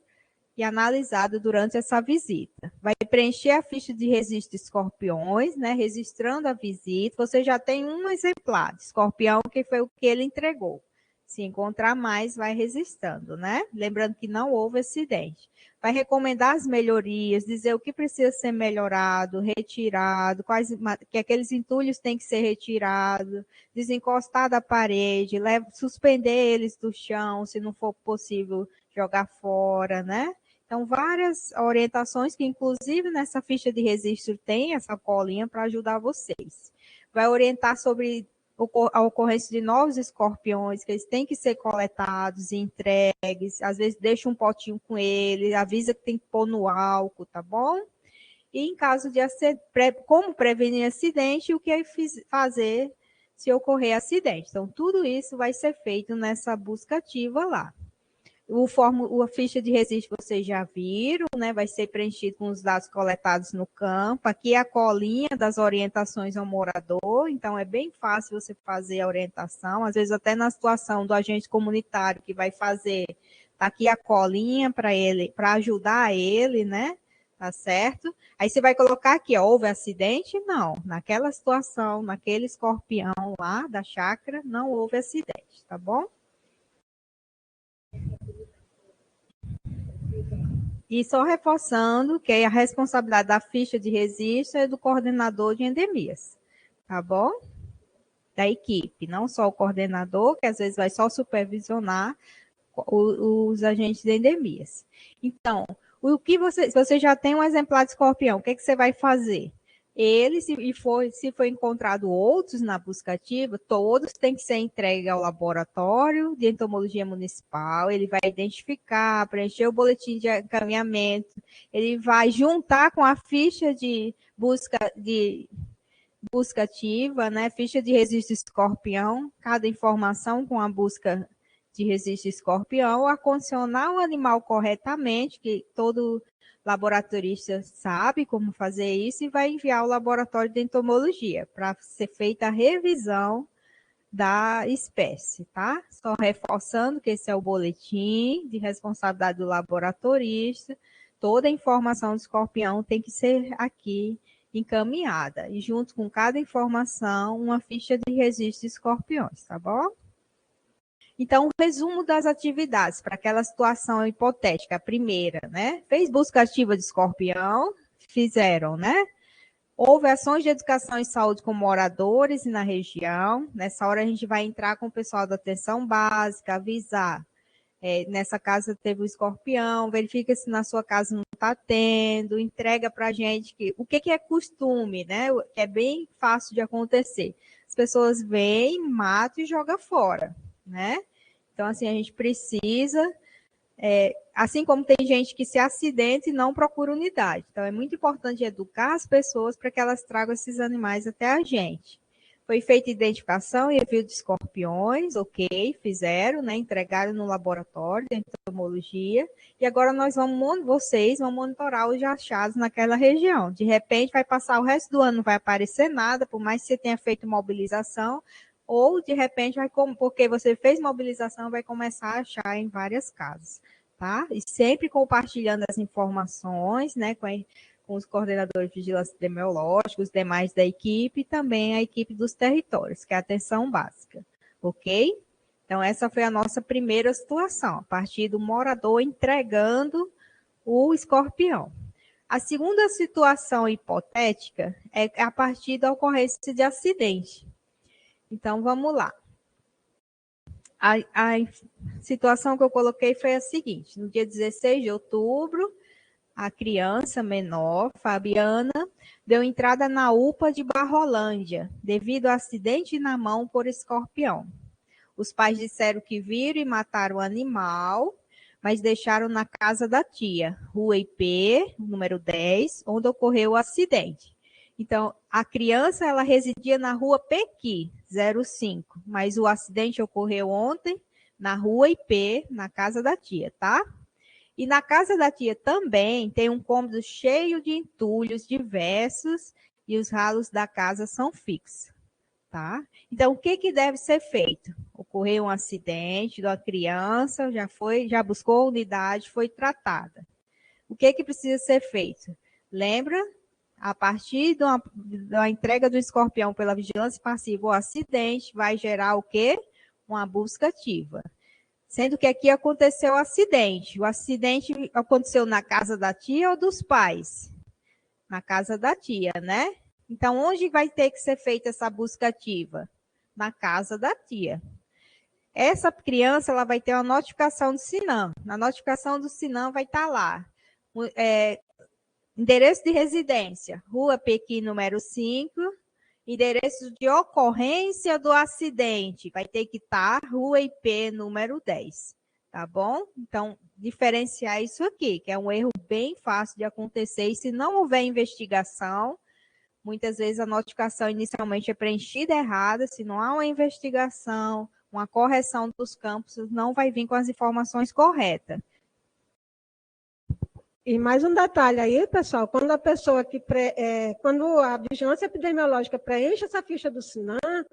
e analisado durante essa visita. Vai preencher a ficha de registro de escorpiões, né, registrando a visita. Você já tem um exemplar de escorpião, que foi o que ele entregou. Se encontrar mais, vai registrando, né? Lembrando que não houve acidente. Vai recomendar as melhorias, dizer o que precisa ser melhorado, retirado, que aqueles entulhos têm que ser retirados, desencostar da parede, suspender eles do chão, se não for possível jogar fora, né? Então, várias orientações que, inclusive, nessa ficha de registro tem essa colinha para ajudar vocês. Vai orientar sobre a ocorrência de novos escorpiões, que eles têm que ser coletados e entregues, às vezes deixa um potinho com ele, avisa que tem que pôr no álcool, tá bom? E em caso de como prevenir acidente, o que é fazer se ocorrer acidente. Então, tudo isso vai ser feito nessa busca ativa lá. A ficha de registro vocês já viram, né? Vai ser preenchido com os dados coletados no campo. Aqui é a colinha das orientações ao morador, então é bem fácil você fazer a orientação. Às vezes até na situação do agente comunitário que vai fazer, tá aqui a colinha para ele, para ajudar ele, né? Tá certo? Aí você vai colocar aqui, ó, houve acidente? Não. Naquela situação, naquele escorpião lá da chácara, não houve acidente, tá bom? E só reforçando que a responsabilidade da ficha de registro é do coordenador de endemias, tá bom? Da equipe, não só o coordenador, que às vezes vai só supervisionar os agentes de endemias. Então, se você já tem um exemplar de escorpião, o que você vai fazer? Ele, se for encontrado outros na busca ativa, todos têm que ser entregues ao laboratório de entomologia municipal, ele vai identificar, preencher o boletim de encaminhamento, ele vai juntar com a ficha de busca ativa, né? Ficha de registro escorpião, cada informação com a busca de registro escorpião, acondicionar o animal corretamente, que todo laboratorista sabe como fazer isso, e vai enviar ao laboratório de entomologia para ser feita a revisão da espécie, tá? Só reforçando que esse é o boletim de responsabilidade do laboratorista, toda a informação do escorpião tem que ser aqui encaminhada, e junto com cada informação, uma ficha de registro de escorpiões, tá bom? Então, o resumo das atividades para aquela situação hipotética, a primeira, né? Fez busca ativa de escorpião, fizeram, né? Houve ações de educação e saúde com moradores e na região. Nessa hora a gente vai entrar com o pessoal da atenção básica, avisar. Nessa casa teve o escorpião, verifica se na sua casa não está tendo, entrega para a gente o que é costume, né? Que é bem fácil de acontecer. As pessoas vêm, matam e jogam fora, né? Então, assim, a gente precisa, assim como tem gente que se acidenta e não procura unidade. Então, é muito importante educar as pessoas para que elas tragam esses animais até a gente. Foi feita identificação e envio de escorpiões, ok, fizeram, né? Entregaram no laboratório de entomologia. E agora vocês vão monitorar os achados naquela região. De repente, vai passar o resto do ano, não vai aparecer nada, por mais que você tenha feito mobilização, ou de repente, porque você fez mobilização, vai começar a achar em várias casas, tá? E sempre compartilhando as informações, né, com os coordenadores de vigilância epidemiológica, os demais da equipe e também a equipe dos territórios, que é a atenção básica, ok? Então, essa foi a nossa primeira situação, a partir do morador entregando o escorpião. A segunda situação hipotética é a partir da ocorrência de acidente. Então, vamos lá. A situação que eu coloquei foi a seguinte: no dia 16 de outubro, a criança menor, Fabiana, deu entrada na UPA de Barrolândia, devido ao acidente na mão por escorpião. Os pais disseram que viram e mataram o animal, mas deixaram na casa da tia, Rua IP, número 10, onde ocorreu o acidente. Então, a criança, ela residia na Rua Pequi, 05, mas o acidente ocorreu ontem na Rua IP, na casa da tia, tá? E na casa da tia também tem um cômodo cheio de entulhos diversos e os ralos da casa são fixos, tá? Então, o que deve ser feito? Ocorreu um acidente de uma criança, já buscou a unidade, foi tratada. O que precisa ser feito? Lembra? A partir da entrega do escorpião pela vigilância passiva ou acidente, vai gerar o quê? Uma busca ativa. Sendo que aqui aconteceu o acidente. O acidente aconteceu na casa da tia ou dos pais? Na casa da tia, né? Então, onde vai ter que ser feita essa busca ativa? Na casa da tia. Essa criança, ela vai ter uma notificação do SINAM. Na notificação do SINAM vai estar lá. Endereço de residência, Rua Pequi, número 5, Endereço de ocorrência do acidente. Vai ter que estar Rua IP número 10. Tá bom? Então, diferenciar isso aqui, que é um erro bem fácil de acontecer. E se não houver investigação, muitas vezes a notificação inicialmente é preenchida errada. Se não há uma investigação, uma correção dos campos, não vai vir com as informações corretas. E mais um detalhe aí, pessoal, quando a pessoa quando a vigilância epidemiológica preenche essa ficha do SINAM,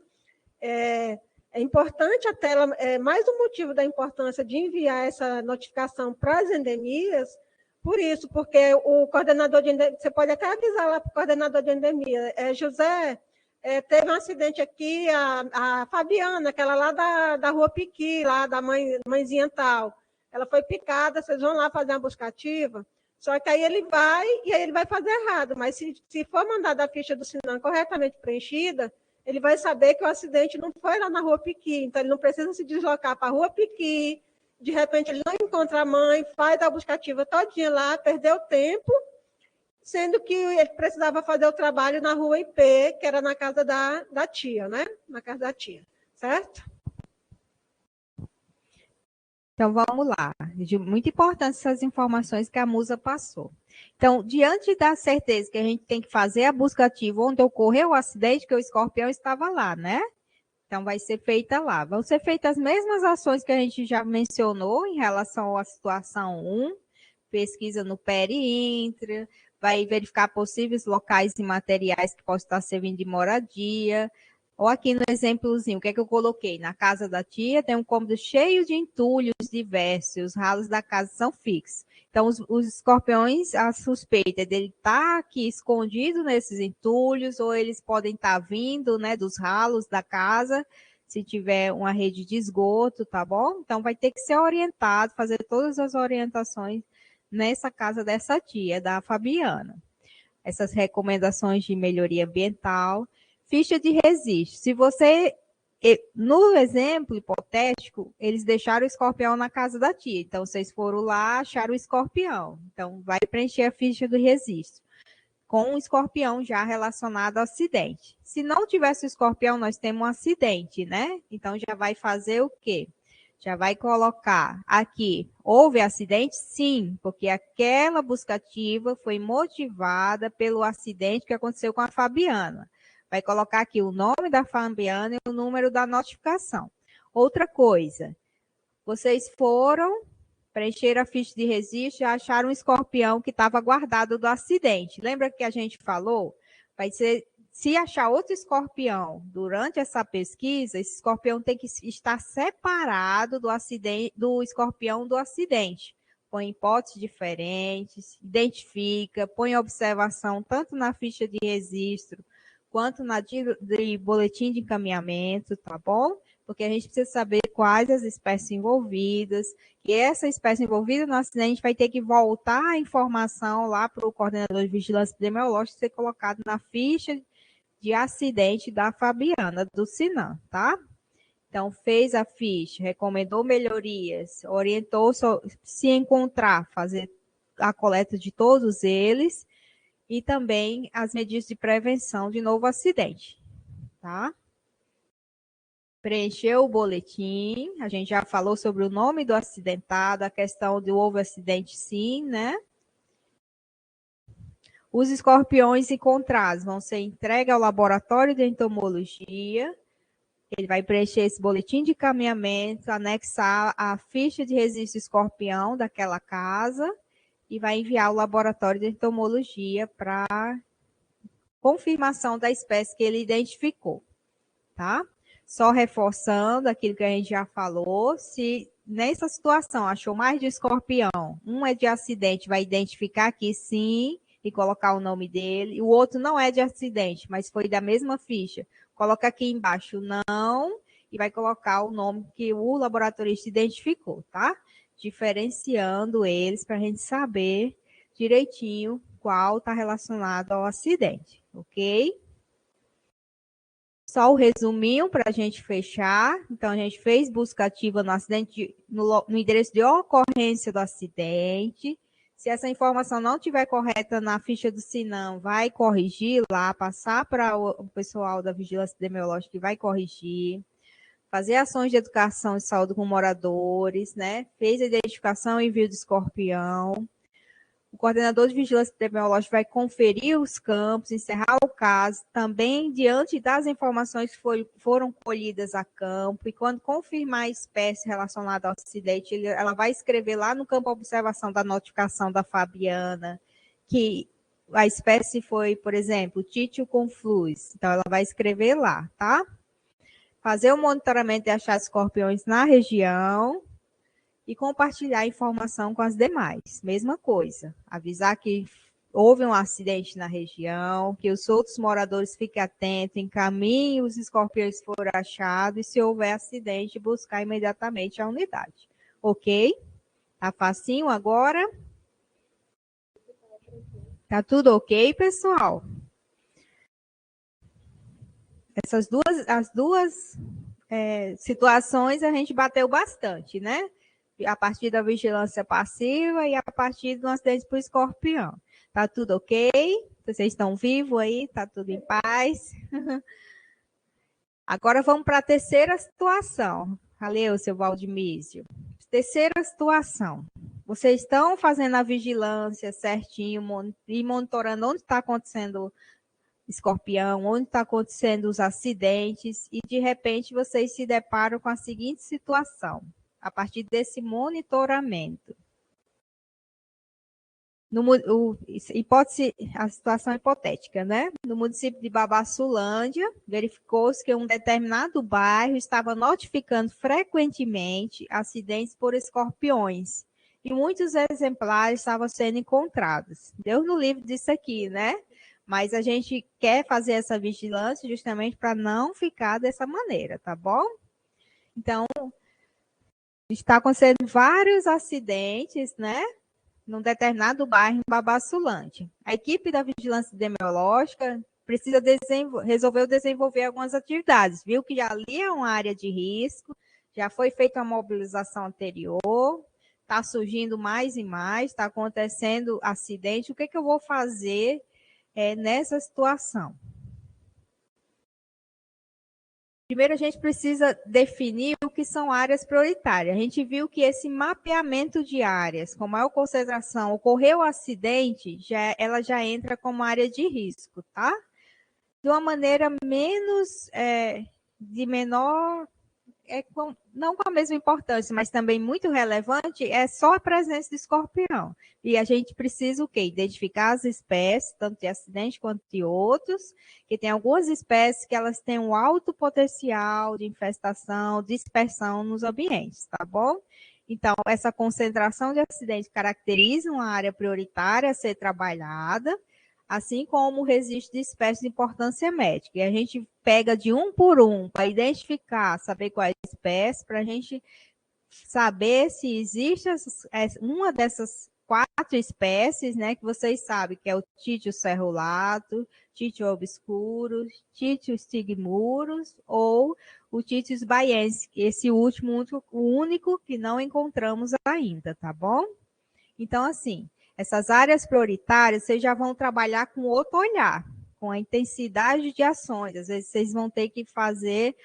é importante até ela, mais um motivo da importância de enviar essa notificação para as endemias, por isso, porque o coordenador de endemia, você pode até avisar lá para o coordenador de endemia, José, teve um acidente aqui, a Fabiana, aquela lá da Rua Piqui, lá da mãezinha tal, ela foi picada, vocês vão lá fazer uma busca ativa. Só que aí ele vai fazer errado, mas se for mandada a ficha do SINAM corretamente preenchida, ele vai saber que o acidente não foi lá na Rua Piqui, então ele não precisa se deslocar para a Rua Piqui, de repente ele não encontra a mãe, faz a busca ativa todinha lá, perdeu tempo, sendo que ele precisava fazer o trabalho na Rua IP, que era na casa da tia, né? Na casa da tia, certo? Então, vamos lá. De muito importante essas informações que a Musa passou. Então, diante da certeza que a gente tem que fazer a busca ativa onde ocorreu o acidente, que o escorpião estava lá, né? Então, vai ser feita lá. Vão ser feitas as mesmas ações que a gente já mencionou em relação à situação 1, pesquisa no PERI-INTRA, vai verificar possíveis locais e materiais que possam estar servindo de moradia. Ou aqui no exemplozinho, o que é que eu coloquei? Na casa da tia tem um cômodo cheio de entulhos diversos, os ralos da casa são fixos. Então, os escorpiões, a suspeita é dele estar aqui escondido nesses entulhos, ou eles podem estar vindo, né, dos ralos da casa, se tiver uma rede de esgoto, tá bom? Então, vai ter que ser orientado, fazer todas as orientações nessa casa dessa tia, da Fabiana. Essas recomendações de melhoria ambiental. Ficha de registro. Se você, no exemplo hipotético, eles deixaram o escorpião na casa da tia. Então, vocês foram lá, acharam o escorpião. Então, vai preencher a ficha do registro com o escorpião já relacionado ao acidente. Se não tivesse o escorpião, nós temos um acidente, né? Então, já vai fazer o quê? Já vai colocar aqui, houve acidente? Sim, porque aquela busca ativa foi motivada pelo acidente que aconteceu com a Fabiana. Vai colocar aqui o nome da Fabiana e o número da notificação. Outra coisa, vocês foram, preencheram a ficha de registro e acharam um escorpião que estava guardado do acidente. Lembra que a gente falou? Vai ser, se achar outro escorpião durante essa pesquisa, esse escorpião tem que estar separado do acidente, do escorpião do acidente. Põe hipóteses diferentes, identifica, põe observação tanto na ficha de registro quanto na de boletim de encaminhamento, tá bom? Porque a gente precisa saber quais as espécies envolvidas, e essa espécie envolvida no acidente vai ter que voltar a informação lá para o coordenador de vigilância epidemiológica ser colocado na ficha de acidente da Fabiana, do SINAM, tá? Então, fez a ficha, recomendou melhorias, orientou se encontrar, fazer a coleta de todos eles e também as medidas de prevenção de novo acidente, tá? Preencheu o boletim, a gente já falou sobre o nome do acidentado, a questão de houve acidente sim, né? Os escorpiões encontrados vão ser entregues ao laboratório de entomologia, ele vai preencher esse boletim de encaminhamento, anexar a ficha de registro escorpião daquela casa e vai enviar ao laboratório de entomologia para confirmação da espécie que ele identificou, tá? Só reforçando aquilo que a gente já falou, se nessa situação achou mais de escorpião, um é de acidente, vai identificar aqui sim e colocar o nome dele, e o outro não é de acidente, mas foi da mesma ficha. Coloca aqui embaixo não e vai colocar o nome que o laboratorista identificou, tá? Diferenciando eles para a gente saber direitinho qual está relacionado ao acidente, ok? Só o resuminho para a gente fechar. Então, a gente fez busca ativa no acidente, no endereço de ocorrência do acidente. Se essa informação não estiver correta na ficha do SINAM, vai corrigir lá, passar para o pessoal da Vigilância Epidemiológica que vai corrigir, fazer ações de educação e saúde com moradores, né? Fez a identificação e envio do escorpião. O coordenador de vigilância epidemiológica vai conferir os campos, encerrar o caso, também diante das informações que foram colhidas a campo, e quando confirmar a espécie relacionada ao acidente, ela vai escrever lá no campo de observação da notificação da Fabiana, que a espécie foi, por exemplo, Títio conflus. Então, ela vai escrever lá, tá? Fazer o monitoramento de achados de escorpiões na região, e compartilhar a informação com as demais. Mesma coisa, avisar que houve um acidente na região, que os outros moradores fiquem atentos, encaminhem os escorpiões que foram achados e, se houver acidente, buscar imediatamente a unidade. Ok? Tá facinho agora? Tá tudo ok, pessoal? As duas situações a gente bateu bastante, né? A partir da vigilância passiva e a partir do acidente por escorpião. Tá tudo ok? Vocês estão vivos aí? Tá tudo em paz? Agora vamos para a terceira situação. Valeu, seu Valdemísio. Terceira situação. Vocês estão fazendo a vigilância certinho e monitorando onde está acontecendo escorpião, onde está acontecendo os acidentes, e de repente vocês se deparam com a seguinte situação. A partir desse monitoramento. A situação hipotética, né? No município de Babassulândia, verificou-se que um determinado bairro estava notificando frequentemente acidentes por escorpiões, e muitos exemplares estavam sendo encontrados. Deus no livre disso aqui, né? Mas a gente quer fazer essa vigilância justamente para não ficar dessa maneira, tá bom? Então, está acontecendo vários acidentes, né? Num determinado bairro em Babassulândia. A equipe da Vigilância Epidemiológica precisa resolveu desenvolver algumas atividades. Viu que ali é uma área de risco, já foi feita uma mobilização anterior, está surgindo mais e mais, está acontecendo acidente. O que eu vou fazer nessa situação? Primeiro, a gente precisa definir o que são áreas prioritárias. A gente viu que esse mapeamento de áreas com maior concentração, ocorreu um acidente, ela já entra como área de risco, tá? De uma maneira de menor, não com a mesma importância, mas também muito relevante, é só a presença de escorpião. E a gente precisa o quê? Identificar as espécies, tanto de acidente quanto de outros, que tem algumas espécies que elas têm um alto potencial de infestação, dispersão nos ambientes, tá bom? Então, essa concentração de acidentes caracteriza uma área prioritária a ser trabalhada, assim como o registro de espécies de importância médica. E a gente pega de um por um para identificar, saber qual é a espécie, para a gente saber se existe uma dessas 4 espécies, né, que vocês sabem, que é o Títio cerulato, Títio obscuro, Títio stigmurus ou o Títio baiense, esse último, o único que não encontramos ainda, tá bom? Então, assim, essas áreas prioritárias, vocês já vão trabalhar com outro olhar, com a intensidade de ações. Às vezes, vocês vão ter que fazer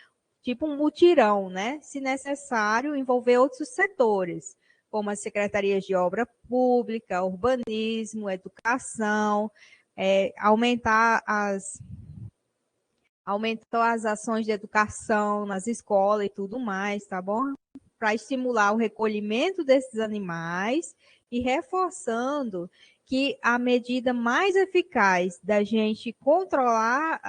tipo um mutirão, né? Se necessário, envolver outros setores, como as secretarias de obra pública, urbanismo, educação, aumentar as ações de educação nas escolas e tudo mais, tá bom? Para estimular o recolhimento desses animais e reforçando que a medida mais eficaz da gente controlar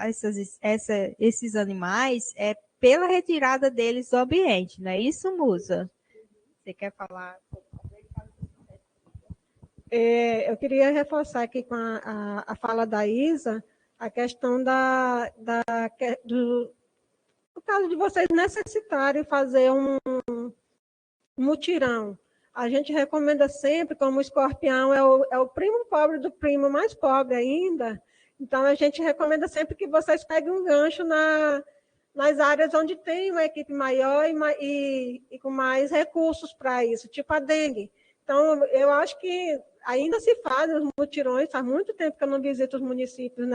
esses animais é pela retirada deles do ambiente, não é isso, Musa? Você quer falar? Eu queria reforçar aqui com a fala da Isa, a questão do caso de vocês necessitarem fazer um mutirão. A gente recomenda sempre, como o escorpião é o primo pobre do primo mais pobre ainda, então a gente recomenda sempre que vocês peguem um gancho nas áreas onde tem uma equipe maior e com mais recursos para isso, tipo a dengue. Então, eu acho que ainda se fazem os mutirões, faz muito tempo que eu não visito os municípios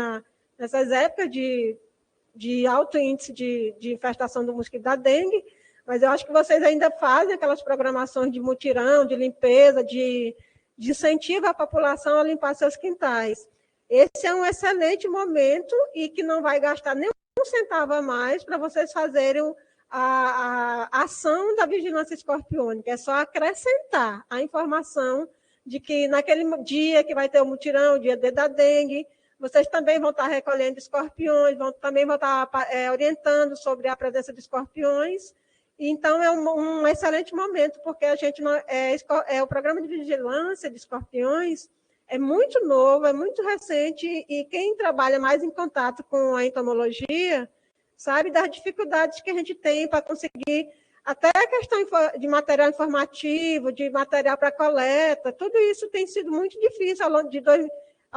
nessas épocas de alto índice de infestação do mosquito da dengue, mas eu acho que vocês ainda fazem aquelas programações de mutirão, de limpeza, de incentivo à população a limpar seus quintais. Esse é um excelente momento e que não vai gastar nem um centavo a mais para vocês fazerem a ação da vigilância escorpiônica. É só acrescentar a informação de que naquele dia que vai ter o mutirão, o dia da dengue, vocês também vão estar recolhendo escorpiões, também vão estar orientando sobre a presença de escorpiões. Então, é um excelente momento, porque a gente o programa de vigilância de escorpiões é muito novo, é muito recente, e quem trabalha mais em contato com a entomologia sabe das dificuldades que a gente tem para conseguir até a questão de material informativo, de material para coleta, tudo isso tem sido muito difícil ao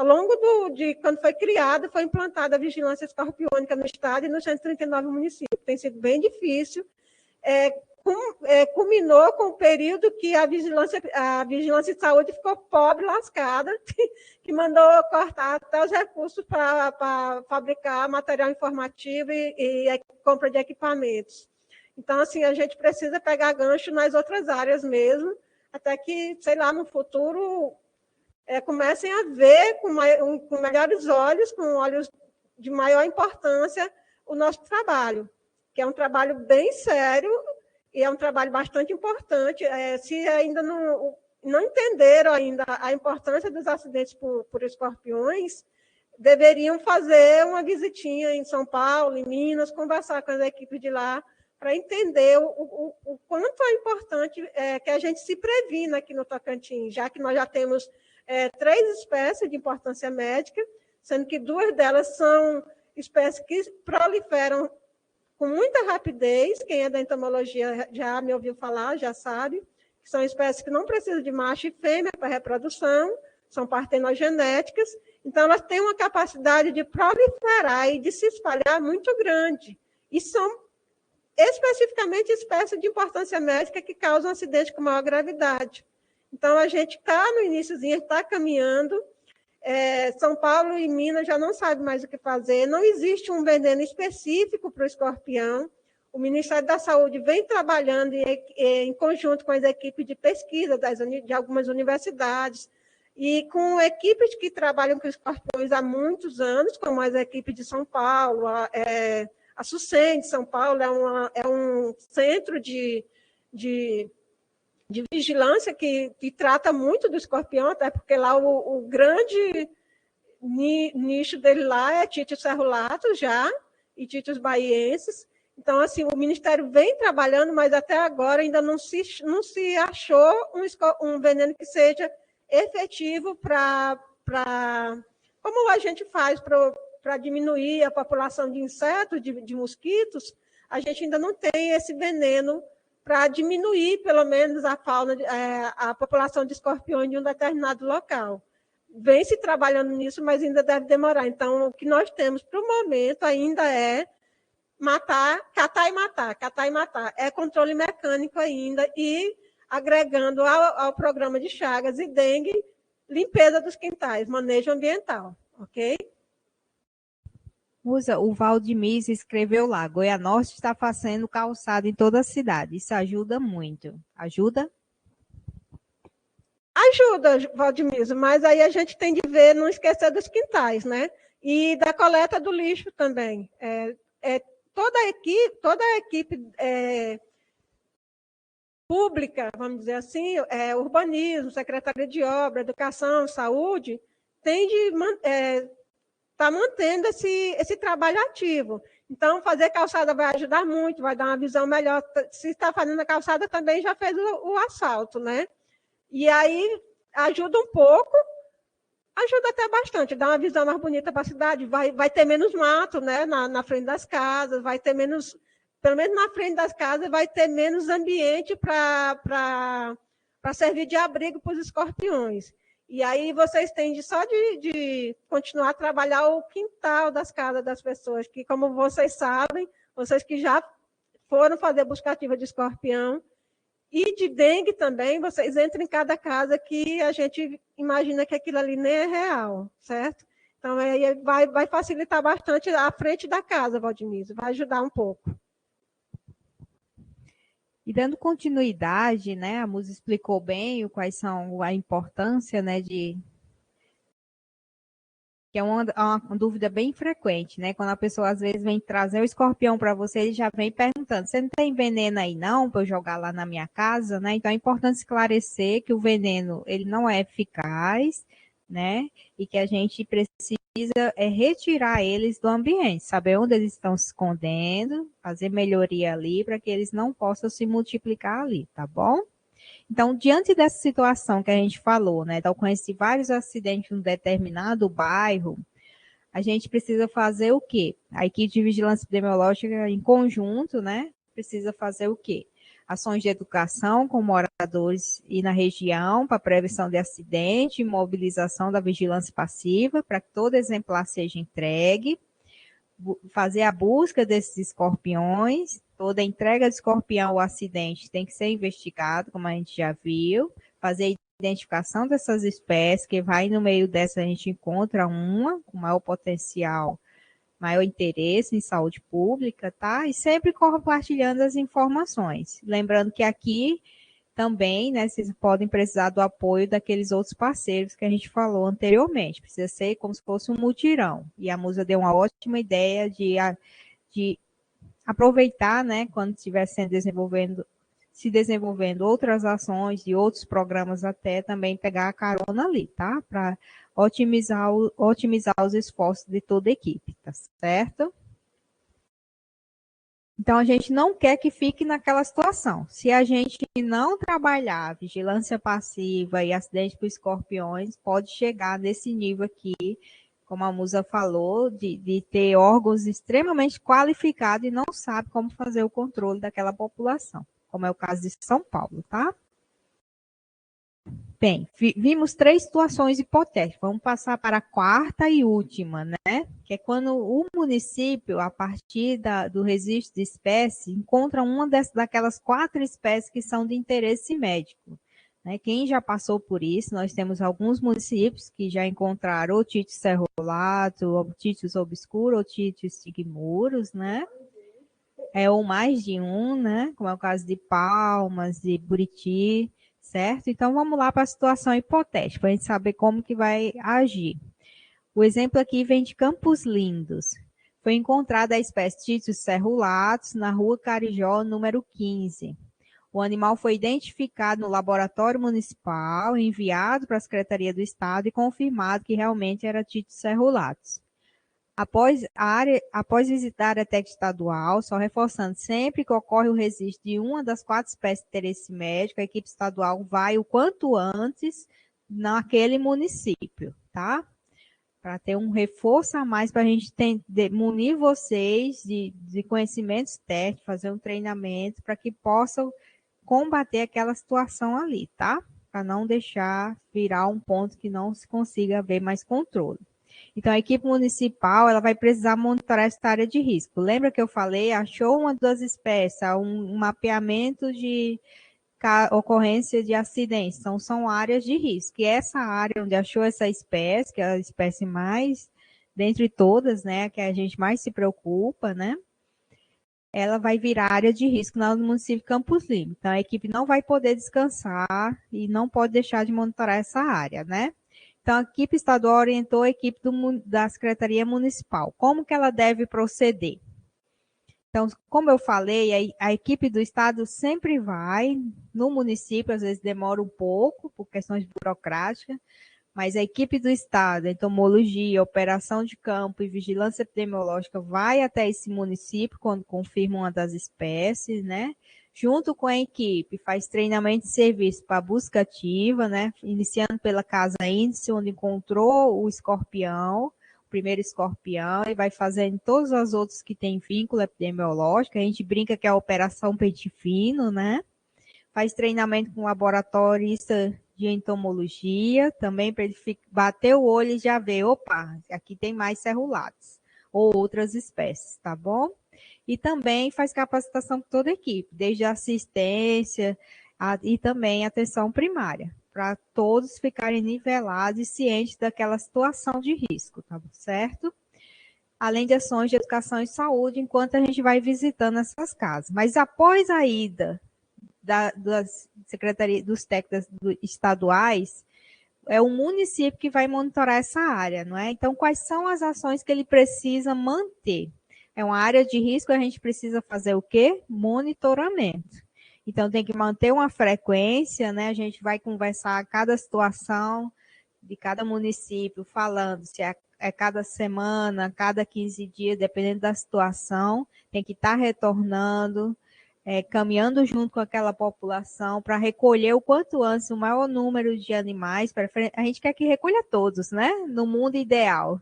longo de quando foi criada, foi implantada a vigilância escorpiônica no estado e nos 139 municípios. Tem sido bem difícil. Culminou com o período que a vigilância de saúde ficou pobre, lascada, que mandou cortar até os recursos para fabricar material informativo e compra de equipamentos. Então, assim, a gente precisa pegar gancho nas outras áreas mesmo, até que, sei lá, no futuro comecem a ver com melhores olhos, com olhos de maior importância, o nosso trabalho, que é um trabalho bem sério e é um trabalho bastante importante. Se ainda não entenderam ainda a importância dos acidentes por escorpiões, deveriam fazer uma visitinha em São Paulo, em Minas, conversar com as equipes de lá, para entender o quanto é importante que a gente se previna aqui no Tocantins, já que nós já temos 3 espécies de importância médica, sendo que 2 delas são espécies que proliferam com muita rapidez. Quem é da entomologia já me ouviu falar, já sabe, que são espécies que não precisam de macho e fêmea para reprodução, são partenogenéticas, então elas têm uma capacidade de proliferar e de se espalhar muito grande, e são especificamente espécies de importância médica que causam acidente com maior gravidade. Então, a gente está no iníciozinho, está caminhando. São Paulo e Minas já não sabem mais o que fazer, não existe um veneno específico para o escorpião. O Ministério da Saúde vem trabalhando em conjunto com as equipes de pesquisa de algumas universidades e com equipes que trabalham com escorpiões há muitos anos, como as equipes de São Paulo, a SUSEM de São Paulo é um centro de vigilância que trata muito do escorpião, até porque lá o grande nicho dele lá é Titus cerulatus já, e Titus baiensis. Então, assim, o Ministério vem trabalhando, mas até agora ainda não se achou um veneno que seja efetivo como a gente faz para diminuir a população de insetos, de mosquitos. A gente ainda não tem esse veneno para diminuir, pelo menos, a população de escorpiões de um determinado local. Vem se trabalhando nisso, mas ainda deve demorar. Então, o que nós temos para o momento ainda é catar e matar. É controle mecânico ainda e agregando ao programa de Chagas e dengue, limpeza dos quintais, manejo ambiental, ok? O Valdemir escreveu lá, Goianorte está fazendo calçado em toda a cidade. Isso ajuda muito. Ajuda? Ajuda, Valdemir, mas aí a gente tem de ver, não esquecer dos quintais, né? E da coleta do lixo também. Toda a equipe pública, vamos dizer assim, urbanismo, Secretaria de Obra, Educação, Saúde, tem de está mantendo esse trabalho ativo. Então, fazer calçada vai ajudar muito, vai dar uma visão melhor. Se está fazendo a calçada, também já fez o asfalto, né? E aí ajuda um pouco, ajuda até bastante, dá uma visão mais bonita para a cidade, vai ter menos mato, né, na frente das casas, vai ter menos, pelo menos na frente das casas, vai ter menos ambiente para servir de abrigo para os escorpiões. E aí vocês têm só de continuar a trabalhar o quintal das casas das pessoas, que, como vocês sabem, vocês que já foram fazer busca ativa de escorpião, E de dengue também, vocês entram em cada casa que a gente imagina que aquilo ali nem é real, certo? Então, aí vai facilitar bastante a frente da casa, Valdinizo, vai ajudar um pouco. E dando continuidade, né, a Musa explicou bem quais são a importância, né, que é uma dúvida bem frequente, né? Quando a pessoa às vezes vem trazer o escorpião para você, ele já vem perguntando: você não tem veneno aí não para eu jogar lá na minha casa, né? Então é importante esclarecer que o veneno ele não é eficaz, né? E que a gente precisa retirar eles do ambiente, saber onde eles estão se escondendo, fazer melhoria ali para que eles não possam se multiplicar ali, tá bom? Então, diante dessa situação que a gente falou, né, da ocorrência de vários acidentes em um determinado bairro, a gente precisa fazer o quê? A equipe de vigilância epidemiológica, em conjunto, né, precisa fazer o quê? Ações de educação com moradores e na região para prevenção de acidente, mobilização da vigilância passiva para que todo exemplar seja entregue, fazer a busca desses escorpiões, toda entrega de escorpião ou acidente tem que ser investigado, como a gente já viu, fazer a identificação dessas espécies, que vai no meio dessa a gente encontra uma com maior potencial, maior interesse em saúde pública, tá? E sempre compartilhando as informações. Lembrando que aqui também, né, vocês podem precisar do apoio daqueles outros parceiros que a gente falou anteriormente. Precisa ser como se fosse um mutirão. E a Musa deu uma ótima ideia de aproveitar, né, quando estiver se desenvolvendo outras ações e outros programas até também pegar a carona ali, tá? Para otimizar os esforços de toda a equipe, tá certo? Então, a gente não quer que fique naquela situação. Se a gente não trabalhar vigilância passiva e acidente por escorpiões, pode chegar nesse nível aqui, como a Musa falou, de ter órgãos extremamente qualificados e não sabe como fazer o controle daquela população, como é o caso de São Paulo, tá? Bem, vimos três situações hipotéticas. Vamos passar para a quarta e última, né? Que é quando o município, a partir do registro de espécie, encontra uma daquelas quatro espécies que são de interesse médico. Né? Quem já passou por isso, nós temos alguns municípios que já encontraram otites cerulato, otites obscuro, otites sigmoros, né? Ou mais de um, né? Como é o caso de Palmas, de Buriti, certo? Então, vamos lá para a situação hipotética, para a gente saber como que vai agir. O exemplo aqui vem de Campos Lindos. Foi encontrada a espécie Titus cerulatus na rua Carijó, número 15. O animal foi identificado no laboratório municipal, enviado para a Secretaria do Estado e confirmado que realmente era Titus cerulatus. Após visitar a área técnica estadual, só reforçando, sempre que ocorre o registro de uma das quatro espécies de interesse médico, a equipe estadual vai o quanto antes naquele município, tá? Para ter um reforço a mais, para a gente munir vocês de conhecimentos técnicos, fazer um treinamento para que possam combater aquela situação ali, tá? Para não deixar virar um ponto que não se consiga ver mais controle. Então, a equipe municipal ela vai precisar monitorar essa área de risco. Lembra que eu falei? Achou uma das espécies, um mapeamento de ocorrência de acidentes. Então, são áreas de risco. E essa área onde achou essa espécie, que é a espécie mais, dentre todas, né, que a gente mais se preocupa, né? Ela vai virar área de risco no município de Campos Limpo. Então, a equipe não vai poder descansar e não pode deixar de monitorar essa área, né? Então, a equipe estadual orientou a equipe da Secretaria Municipal. Como que ela deve proceder? Então, como eu falei, a equipe do Estado sempre vai no município, às vezes demora um pouco, por questões burocráticas, mas a equipe do Estado, entomologia, operação de campo e vigilância epidemiológica vai até esse município quando confirma uma das espécies, né? Junto com a equipe, faz treinamento de serviço para busca ativa, né? Iniciando pela Casa Índice, onde encontrou o escorpião, o primeiro escorpião, e vai fazendo todas as outras que têm vínculo epidemiológico. A gente brinca que é a Operação Pente Fino, né? Faz treinamento com laboratorista de entomologia, também para ele bater o olho e já ver, opa, aqui tem mais cerulados, ou outras espécies, tá bom? E também faz capacitação com toda a equipe, desde a assistência, e também atenção primária, para todos ficarem nivelados e cientes daquela situação de risco, tá certo? Além de ações de educação e saúde, enquanto a gente vai visitando essas casas. Mas após a ida das secretarias, dos técnicos estaduais, é o município que vai monitorar essa área, não é? Então, quais são as ações que ele precisa manter? É uma área de risco, a gente precisa fazer o quê? Monitoramento. Então, tem que manter uma frequência, né? A gente vai conversar cada situação de cada município, falando se é cada semana, cada 15 dias, dependendo da situação, tem que estar retornando, caminhando junto com aquela população para recolher o quanto antes o maior número de animais. A gente quer que recolha todos, né? No mundo ideal.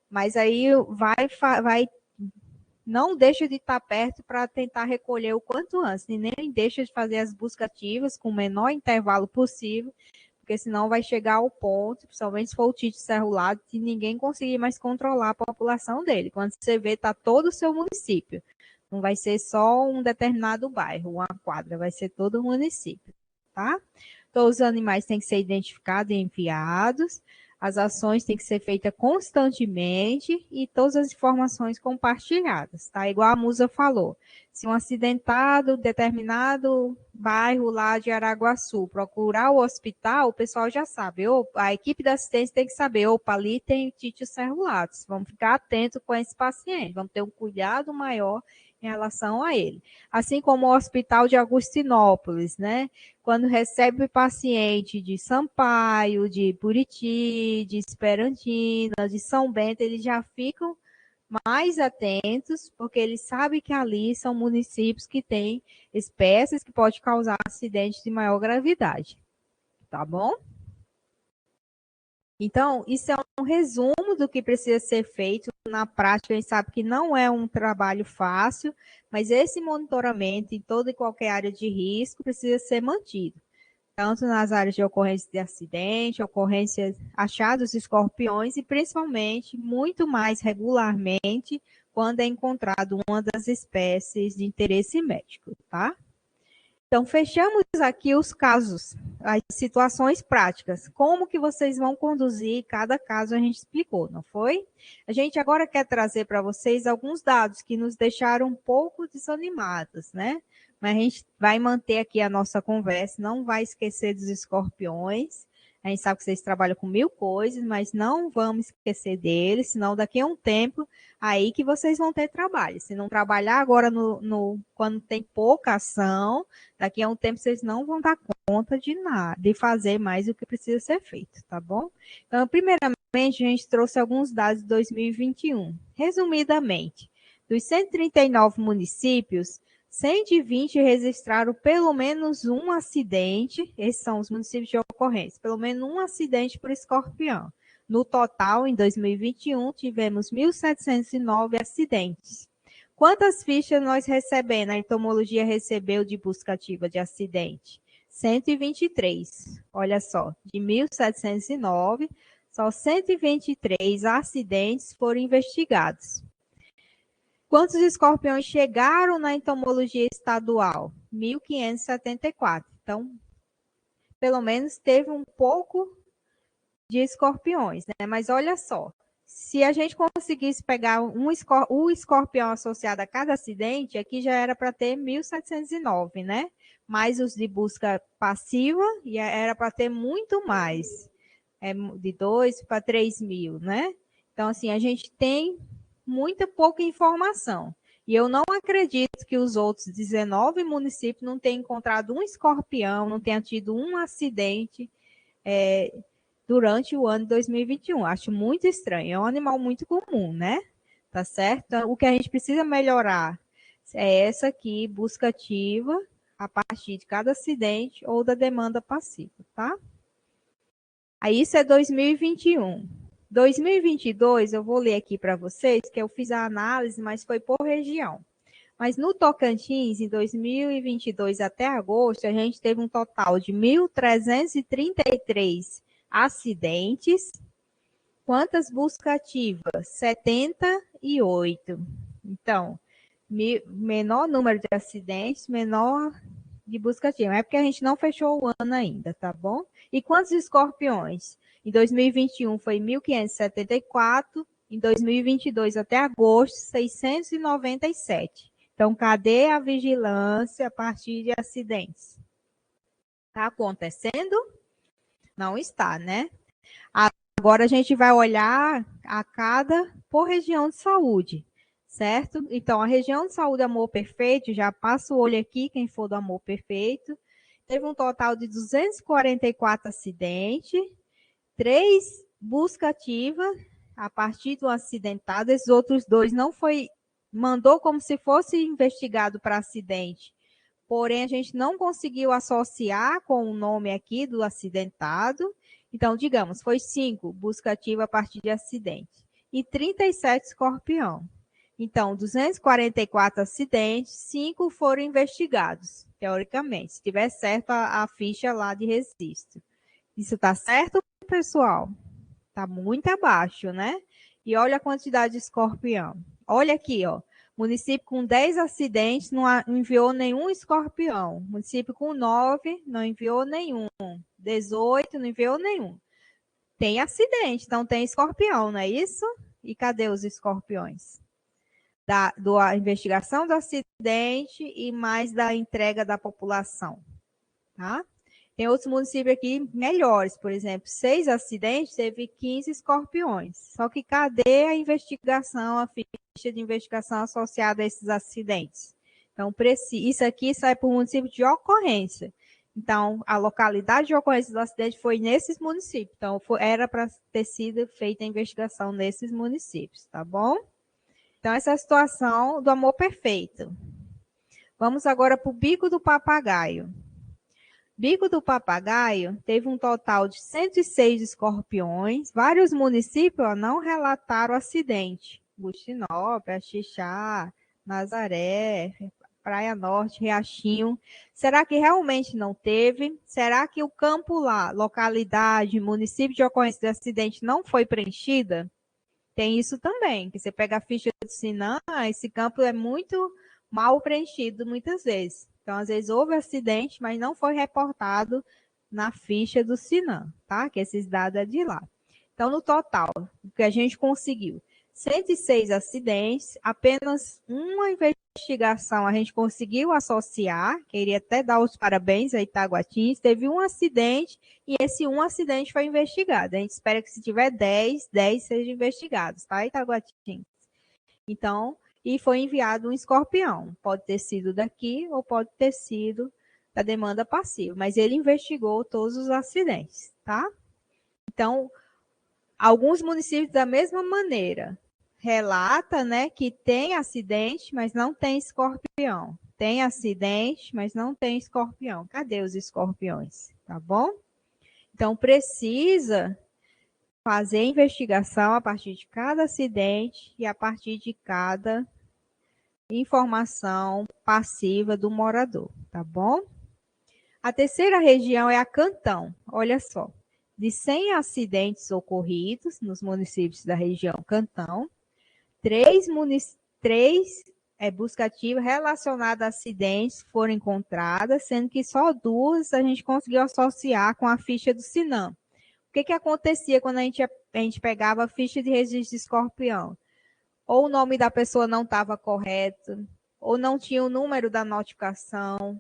Mas aí vai não deixa de estar perto para tentar recolher o quanto antes, e nem deixa de fazer as buscas ativas com o menor intervalo possível, porque senão vai chegar ao ponto, principalmente se for o Tite Cerulado, de ninguém conseguir mais controlar a população dele. Quando você vê, está todo o seu município. Não vai ser só um determinado bairro, uma quadra, vai ser todo o município, tá? Todos os animais têm que ser identificados e enviados, as ações têm que ser feitas constantemente e todas as informações compartilhadas, tá? Igual a Musa falou, se um acidentado, determinado bairro lá de Araguaçu procurar o hospital, o pessoal já sabe, a equipe da assistência tem que saber, opa, ali tem Tite Cerulatos, vamos ficar atentos com esse paciente, vamos ter um cuidado maior em relação a ele. Assim como o Hospital de Agostinópolis, né? Quando recebe paciente de Sampaio, de Buriti, de Esperantina, de São Bento, eles já ficam mais atentos, porque eles sabem que ali são municípios que têm espécies que podem causar acidentes de maior gravidade. Tá bom? Então, isso é um resumo do que precisa ser feito na prática. A gente sabe que não é um trabalho fácil, mas esse monitoramento em toda e qualquer área de risco precisa ser mantido. Tanto nas áreas de ocorrência de acidente, ocorrência achados de escorpiões e principalmente, muito mais regularmente, quando é encontrado uma das espécies de interesse médico, tá? Então, fechamos aqui os casos, as situações práticas. Como que vocês vão conduzir cada caso a gente explicou, não foi? A gente agora quer trazer para vocês alguns dados que nos deixaram um pouco desanimados, né? Mas a gente vai manter aqui a nossa conversa, não vai esquecer dos escorpiões. A gente sabe que vocês trabalham com 1000 coisas, mas não vamos esquecer deles, senão daqui a um tempo, aí que vocês vão ter trabalho. Se não trabalhar agora quando tem pouca ação, daqui a um tempo vocês não vão dar conta de nada, de fazer mais o que precisa ser feito, tá bom? Então, primeiramente, a gente trouxe alguns dados de 2021. Resumidamente, dos 139 municípios, 120 registraram pelo menos um acidente, esses são os municípios de ocorrência, pelo menos um acidente por escorpião. No total, em 2021, tivemos 1.709 acidentes. Quantas fichas nós recebemos? A entomologia recebeu de busca ativa de acidente? 123. Olha só, de 1.709, só 123 acidentes foram investigados. Quantos escorpiões chegaram na entomologia estadual? 1.574. Então, pelo menos teve um pouco de escorpiões, né? Mas olha só, se a gente conseguisse pegar o escorpião associado a cada acidente, aqui já era para ter 1.709, né? Mais os de busca passiva, e era para ter muito mais, de 2 para 3.000, né? Então, assim, a gente tem muita pouca informação. E eu não acredito que os outros 19 municípios não tenham encontrado um escorpião, não tenham tido um acidente durante o ano de 2021. Acho muito estranho. É um animal muito comum, né? Tá certo? Então, o que a gente precisa melhorar é essa aqui, busca ativa, a partir de cada acidente ou da demanda passiva, tá? Aí isso é 2021. 2022, eu vou ler aqui para vocês, que eu fiz a análise, mas foi por região. Mas no Tocantins, em 2022 até agosto, a gente teve um total de 1.333 acidentes. Quantas buscas ativas? 78. Então, menor número de acidentes, menor de busca ativa. É porque a gente não fechou o ano ainda, tá bom? E quantos escorpiões? Em 2021 foi 1.574, em 2022 até agosto, 697. Então, cadê a vigilância a partir de acidentes? Está acontecendo? Não está, né? Agora a gente vai olhar por região de saúde, certo? Então, a região de saúde Amor Perfeito, já passa o olho aqui, quem for do Amor Perfeito, teve um total de 244 acidentes, 3 busca ativa a partir do acidentado, esses outros 2 não foi, mandou como se fosse investigado para acidente, porém a gente não conseguiu associar com o nome aqui do acidentado. Então, digamos, foi 5 busca ativa a partir de acidente e 37 escorpião. Então, 244 acidentes, 5 foram investigados, teoricamente, se tiver certo a ficha lá de registro. Isso está certo, pessoal? Está muito abaixo, né? E olha a quantidade de escorpião. Olha aqui, ó. Município com 10 acidentes não enviou nenhum escorpião. Município com 9 não enviou nenhum. 18 não enviou nenhum. Tem acidente, então tem escorpião, não é isso? E cadê os escorpiões? Da investigação do acidente e mais da entrega da população, tá? Tem outros municípios aqui melhores, por exemplo, 6 acidentes, teve 15 escorpiões. Só que cadê a investigação, a ficha de investigação associada a esses acidentes? Então, isso aqui sai por município de ocorrência. Então, a localidade de ocorrência do acidente foi nesses municípios. Então, era para ter sido feita a investigação nesses municípios, tá bom? Então, essa é a situação do Amor Perfeito. Vamos agora para o Bico do Papagaio. Bico do Papagaio teve um total de 106 escorpiões. Vários municípios não relataram acidente. Agostinópolis, Xixá, Nazaré, Praia Norte, Riachinho. Será que realmente não teve? Será que o campo lá, localidade, município de ocorrência de acidente não foi preenchida? Tem isso também, que você pega a ficha do Sinam, esse campo é muito mal preenchido muitas vezes. Então, às vezes houve acidente, mas não foi reportado na ficha do Sinam, tá? Que esses dados é de lá. Então, no total, o que a gente conseguiu, 106 acidentes, apenas uma investigação a gente conseguiu associar, queria até dar os parabéns a Itaguatins, teve um acidente e esse um acidente foi investigado. A gente espera que se tiver 10 sejam investigados, tá, Itaguatins? Então, e foi enviado um escorpião. Pode ter sido daqui ou pode ter sido da demanda passiva, mas ele investigou todos os acidentes, tá? Então, alguns municípios da mesma maneira relata, né, que tem acidente, mas não tem escorpião. Tem acidente, mas não tem escorpião. Cadê os escorpiões? Tá bom? Então, precisa fazer investigação a partir de cada acidente e a partir de cada informação passiva do morador, tá bom? A terceira região é a Cantão. Olha só, de 100 acidentes ocorridos nos municípios da região Cantão, 3 busca ativa relacionadas a acidentes foram encontradas, sendo que só 2 a gente conseguiu associar com a ficha do Sinam. O que acontecia quando a gente pegava a ficha de registro de escorpião? Ou o nome da pessoa não estava correto, ou não tinha o número da notificação,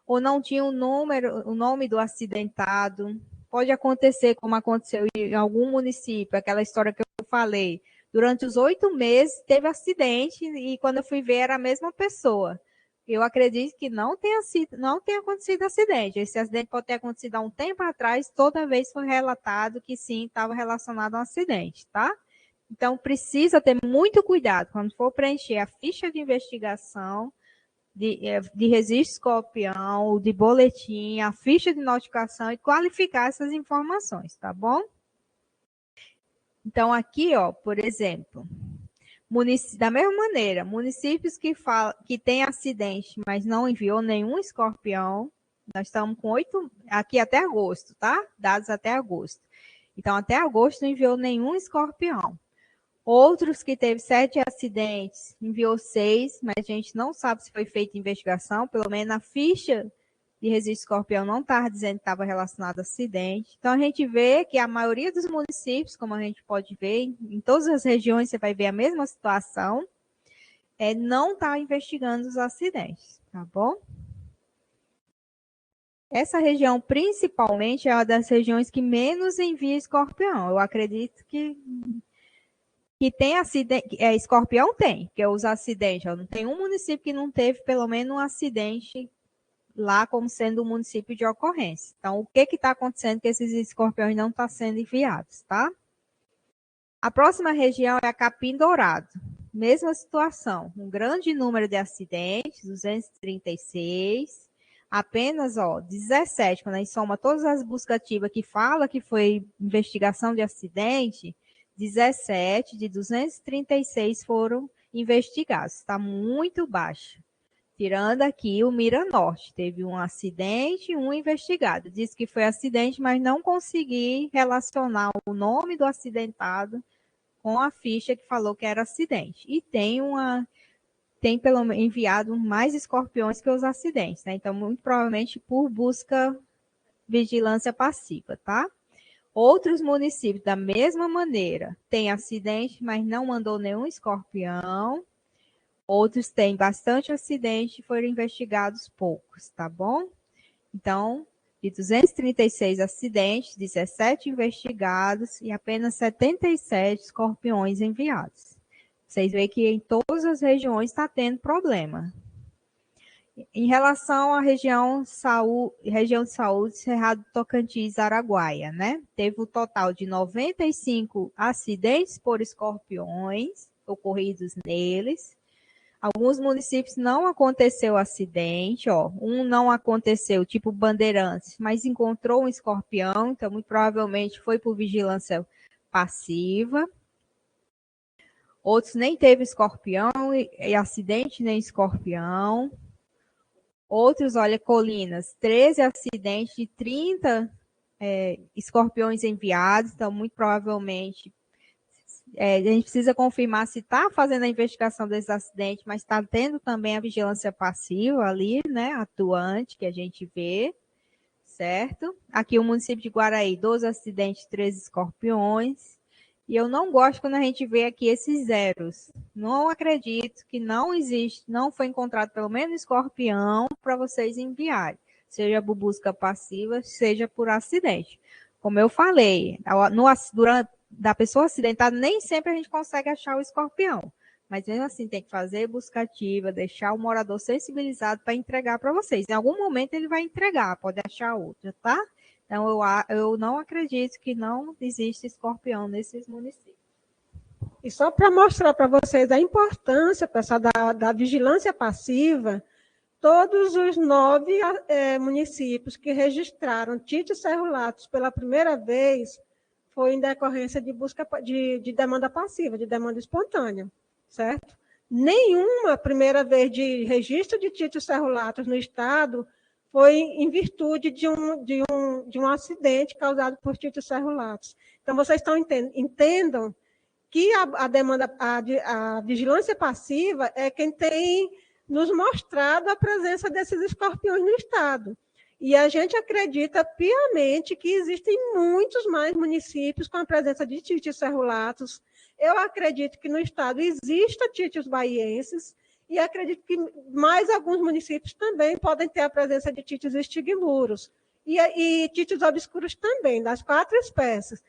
ou não tinha o nome do acidentado. Pode acontecer, como aconteceu em algum município, aquela história que eu falei. Durante os 8 meses teve acidente e quando eu fui ver era a mesma pessoa. Eu acredito que não tenha acontecido acidente. Esse acidente pode ter acontecido há um tempo atrás, toda vez foi relatado que sim, estava relacionado a um acidente, tá? Então, precisa ter muito cuidado quando for preencher a ficha de investigação, de registro escorpião, de boletim, a ficha de notificação e qualificar essas informações, tá bom? Então, aqui, ó, por exemplo, da mesma maneira, municípios que têm acidente, mas não enviou nenhum escorpião, nós estamos com 8, aqui até agosto, tá? Dados até agosto. Então, até agosto não enviou nenhum escorpião. Outros que teve 7 acidentes, enviou 6, mas a gente não sabe se foi feita investigação, pelo menos na ficha de registro de escorpião não estava dizendo que estava relacionado a acidente. Então, a gente vê que a maioria dos municípios, como a gente pode ver, em todas as regiões você vai ver a mesma situação, não está investigando os acidentes, tá bom? Essa região, principalmente, é uma das regiões que menos envia escorpião. Eu acredito que tem acidente. Escorpião tem, porque os acidentes. Não tem um município que não teve pelo menos um acidente lá como sendo um município de ocorrência. Então, o que está acontecendo que esses escorpiões não estão sendo enviados, tá? A próxima região é a Capim Dourado. Mesma situação, um grande número de acidentes, 236, apenas 17, quando a gente soma todas as buscas ativas que fala que foi investigação de acidente, 17 de 236 foram investigados, está muito baixo. Tirando aqui o Mira Norte, teve um acidente e um investigado. Disse que foi acidente, mas não consegui relacionar o nome do acidentado com a ficha que falou que era acidente. E tem pelo menos enviado mais escorpiões que os acidentes, né? Então, muito provavelmente por busca vigilância passiva, tá? Outros municípios, da mesma maneira, tem acidente, mas não mandou nenhum escorpião. Outros têm bastante acidente e foram investigados poucos, tá bom? Então, de 236 acidentes, 17 investigados e apenas 77 escorpiões enviados. Vocês veem que em todas as regiões está tendo problema. Em relação à região de saúde, Cerrado do Tocantins, Araguaia, né? Teve um total de 95 acidentes por escorpiões ocorridos neles. Alguns municípios não aconteceu acidente, um não aconteceu, tipo Bandeirantes, mas encontrou um escorpião, então muito provavelmente foi por vigilância passiva. Outros nem teve escorpião, e acidente nem escorpião. Outros, olha, Colinas, 13 acidentes de 30 escorpiões enviados, então muito provavelmente a gente precisa confirmar se está fazendo a investigação desses acidentes, mas está tendo também a vigilância passiva ali, né, atuante, que a gente vê, certo? Aqui o município de Guaraí, 12 acidentes, 13 escorpiões. E eu não gosto quando a gente vê aqui esses zeros. Não acredito que não existe, não foi encontrado pelo menos escorpião para vocês enviarem, seja por busca passiva, seja por acidente. Como eu falei, durante da pessoa acidentada, nem sempre a gente consegue achar o escorpião. Mas mesmo assim, tem que fazer busca ativa, deixar o morador sensibilizado para entregar para vocês. Em algum momento ele vai entregar, pode achar outro, tá? Então, eu não acredito que não existe escorpião nesses municípios. E só para mostrar para vocês a importância, pessoal, da vigilância passiva, todos os 9 municípios que registraram títulos cerulatos pela primeira vez foi em decorrência de busca de demanda passiva, de demanda espontânea, certo? Nenhuma primeira vez de registro de títulos cerulatos no Estado foi em virtude de um acidente causado por títulos cerulatos. Então, vocês entendam que a vigilância passiva é quem tem nos mostrado a presença desses escorpiões no Estado. E a gente acredita piamente que existem muitos mais municípios com a presença de títios cerulatos. Eu acredito que no Estado exista títios baienses e acredito que mais alguns municípios também podem ter a presença de títios estigmuros e títios obscuros também, das 4 espécies.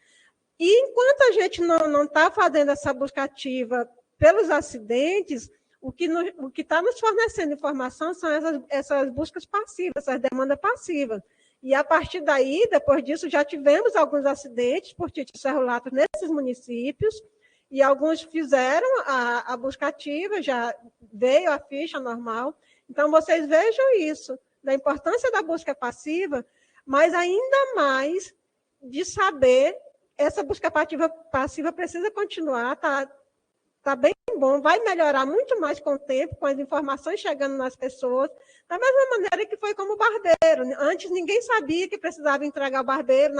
E enquanto a gente não está fazendo essa busca ativa pelos acidentes, o que está nos fornecendo informação são essas buscas passivas, essas demandas passivas. E, a partir daí, depois disso, já tivemos alguns acidentes por títulos cerulatos nesses municípios, e alguns fizeram a busca ativa, já veio a ficha normal. Então, vocês vejam isso, da importância da busca passiva, mas ainda mais de saber, essa busca passiva precisa continuar, está bem bom, vai melhorar muito mais com o tempo, com as informações chegando nas pessoas, da mesma maneira que foi como o barbeiro. Antes ninguém sabia que precisava entregar o barbeiro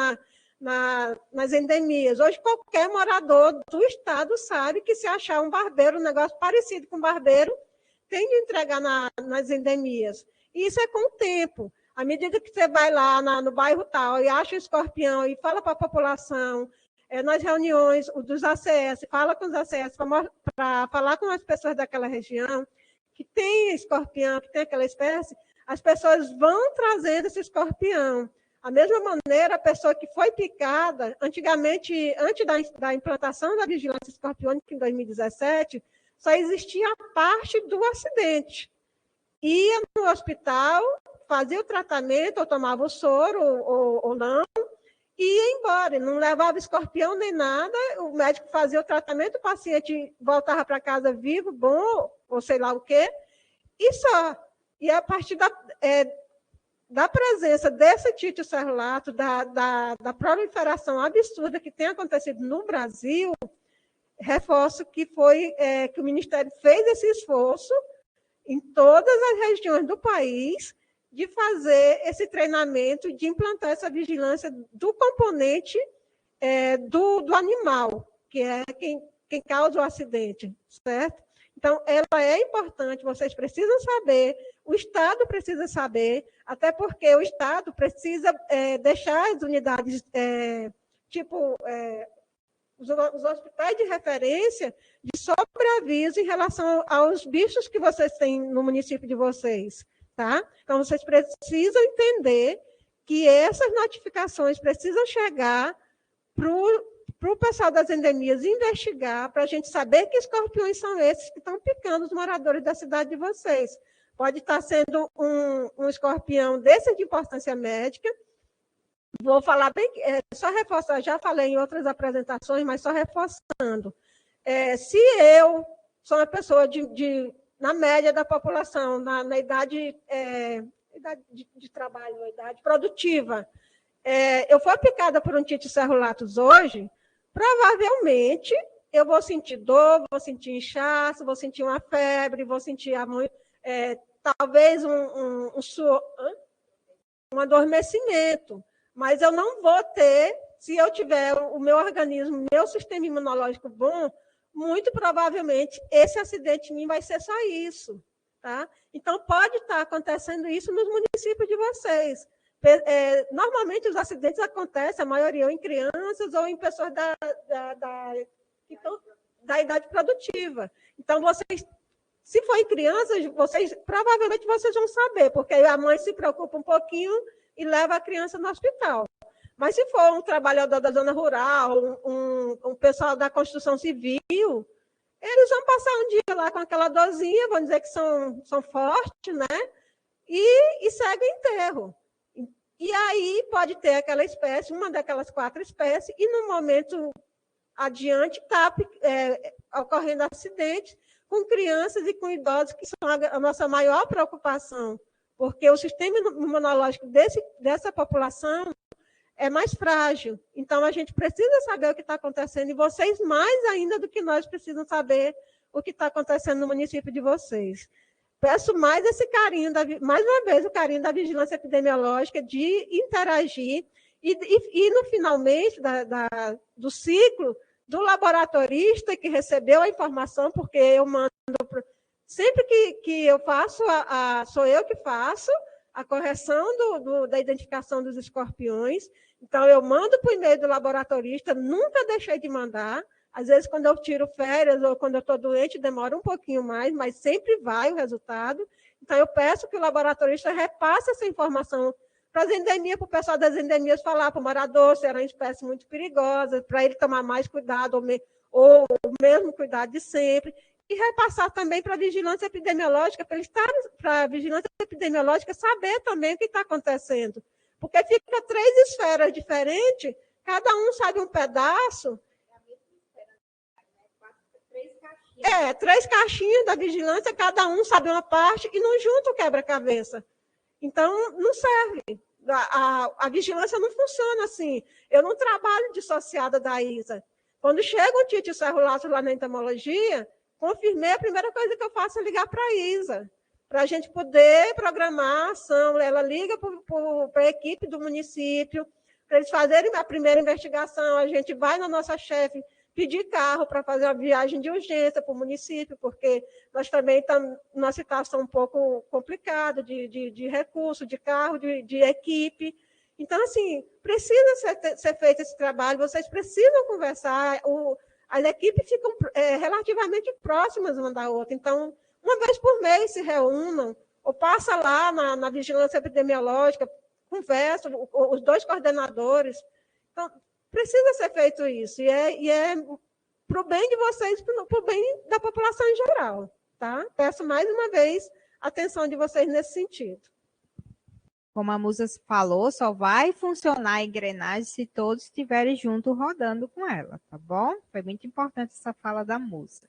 nas endemias. Hoje qualquer morador do Estado sabe que se achar um barbeiro, um negócio parecido com barbeiro, tem de entregar nas endemias. E isso é com o tempo. À medida que você vai lá no bairro tal e acha o escorpião e fala para a população, nas reuniões dos ACS, fala com os ACS para falar com as pessoas daquela região que tem escorpião, que tem aquela espécie, as pessoas vão trazendo esse escorpião. Da mesma maneira, a pessoa que foi picada, antigamente, antes da implantação da vigilância escorpiônica em 2017, só existia a parte do acidente. Ia no hospital, fazia o tratamento, ou tomava o soro, ou não, e ia embora. Não levava escorpião nem nada, o médico fazia o tratamento, o paciente voltava para casa vivo, bom, ou sei lá o quê, e só. E a partir da presença desse Títio cerulato, da proliferação absurda que tem acontecido no Brasil, reforço que que o Ministério fez esse esforço em todas as regiões do país de fazer esse treinamento, de implantar essa vigilância do componente do animal, que é quem causa o acidente, certo? Então, ela é importante, vocês precisam saber, o Estado precisa saber, até porque o Estado precisa deixar as unidades, os hospitais de referência de sobreaviso em relação aos bichos que vocês têm no município de vocês, tá? Então, vocês precisam entender que essas notificações precisam chegar para o pessoal das endemias investigar, para a gente saber que escorpiões são esses que estão picando os moradores da cidade de vocês. Pode estar sendo um escorpião desse de importância médica. Vou falar bem, só reforçar, já falei em outras apresentações, mas só reforçando. Se eu sou uma pessoa na média da população, na idade de trabalho, na idade produtiva, eu for picada por um Títio cerulatus hoje, provavelmente eu vou sentir dor, vou sentir inchaço, vou sentir uma febre, vou sentir talvez um adormecimento, mas eu não vou ter, se eu tiver o meu organismo, meu sistema imunológico bom, muito provavelmente esse acidente em mim vai ser só isso, tá? Então, pode estar acontecendo isso nos municípios de vocês. Normalmente, os acidentes acontecem, a maioria, ou em crianças ou em pessoas da idade produtiva. Então, se for em crianças, provavelmente vocês vão saber, porque a mãe se preocupa um pouquinho e leva a criança no hospital. Mas se for um trabalhador da zona rural, um pessoal da construção civil, eles vão passar um dia lá com aquela dorzinha, vão dizer que são fortes, né? E segue o enterro. E aí pode ter aquela espécie, uma daquelas 4 espécies, e no momento adiante está ocorrendo acidentes com crianças e com idosos, que são a nossa maior preocupação, porque o sistema imunológico dessa população é mais frágil. Então, a gente precisa saber o que está acontecendo, e vocês, mais ainda do que nós, precisam saber o que está acontecendo no município de vocês. Peço mais esse carinho, mais uma vez, o carinho da vigilância epidemiológica, de interagir, e no finalmente do ciclo, do laboratorista que recebeu a informação, porque eu mando, sempre que eu faço, sou eu que faço a correção da identificação dos escorpiões. Então, eu mando por e-mail do laboratorista, nunca deixei de mandar. Às vezes, quando eu tiro férias ou quando eu estou doente, demora um pouquinho mais, mas sempre vai o resultado. Então, eu peço que o laboratorista repasse essa informação para as endemias, para o pessoal das endemias falar para o morador se era uma espécie muito perigosa, para ele tomar mais cuidado, ou o mesmo cuidado de sempre. E repassar também para a vigilância epidemiológica, para a vigilância epidemiológica saber também o que está acontecendo. Porque fica 3 esferas diferentes, cada um sabe um pedaço. 3 caixinhas da vigilância, cada um sabe uma parte e não junta o quebra-cabeça. Então, não serve. A vigilância não funciona assim. Eu não trabalho dissociada da ISA. Quando chega um Títio cerulatus lá na entomologia, confirmei, a primeira coisa que eu faço é ligar para a ISA, para a gente poder programar a ação. Ela liga para a equipe do município, para eles fazerem a primeira investigação, a gente vai na nossa chefe, pedir carro para fazer uma viagem de urgência para o município, porque nós também estamos numa situação um pouco complicada de recurso, de carro, de equipe. Então, assim, precisa ser feito esse trabalho, vocês precisam conversar, as equipes ficam relativamente próximas uma da outra. Então, uma vez por mês se reúnam, ou passa lá na vigilância epidemiológica, conversa, os dois coordenadores. Então, precisa ser feito isso, e é para o bem de vocês, para o bem da população em geral. Tá? Peço mais uma vez a atenção de vocês nesse sentido. Como a Musa falou, só vai funcionar a engrenagem se todos estiverem juntos rodando com ela, tá bom? Foi muito importante essa fala da Musa.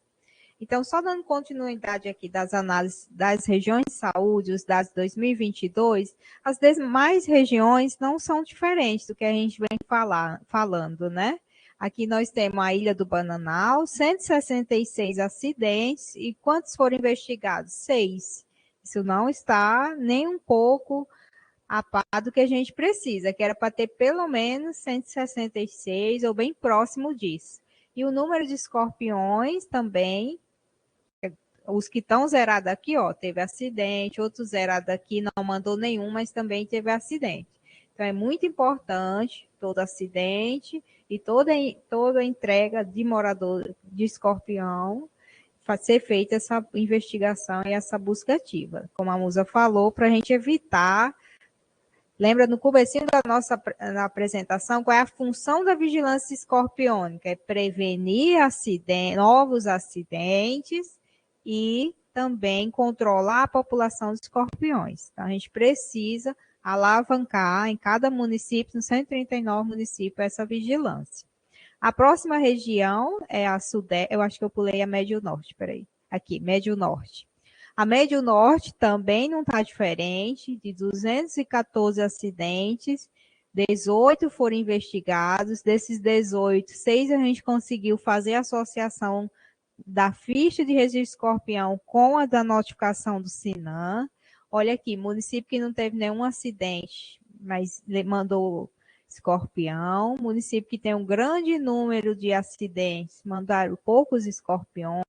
Então, só dando continuidade aqui das análises das regiões de saúde, os dados de 2022, as demais regiões não são diferentes do que a gente vem falando, né? Aqui nós temos a Ilha do Bananal, 166 acidentes, e quantos foram investigados? 6. Isso não está nem um pouco a par do que a gente precisa, que era para ter pelo menos 166 ou bem próximo disso. E o número de escorpiões também, os que estão zerados aqui, ó, teve acidente, outros zerados aqui não mandou nenhum, mas também teve acidente. Então é muito importante todo acidente e toda entrega de morador de escorpião ser feita essa investigação e essa busca ativa, como a Musa falou, para a gente evitar. Lembra no comecinho da nossa apresentação qual é a função da vigilância escorpiônica? É prevenir novos acidentes e também controlar a população de escorpiões. Então, a gente precisa alavancar em cada município, nos 139 municípios, essa vigilância. A próxima região é a Sudeste, eu acho que eu pulei a Médio Norte, peraí. Aqui, Médio Norte. A Médio Norte também não está diferente, de 214 acidentes, 18 foram investigados, desses 18, 6 a gente conseguiu fazer a associação da ficha de registro de escorpião com a da notificação do SINAM. Olha aqui, município que não teve nenhum acidente, mas mandou escorpião, município que tem um grande número de acidentes, mandaram poucos escorpiões,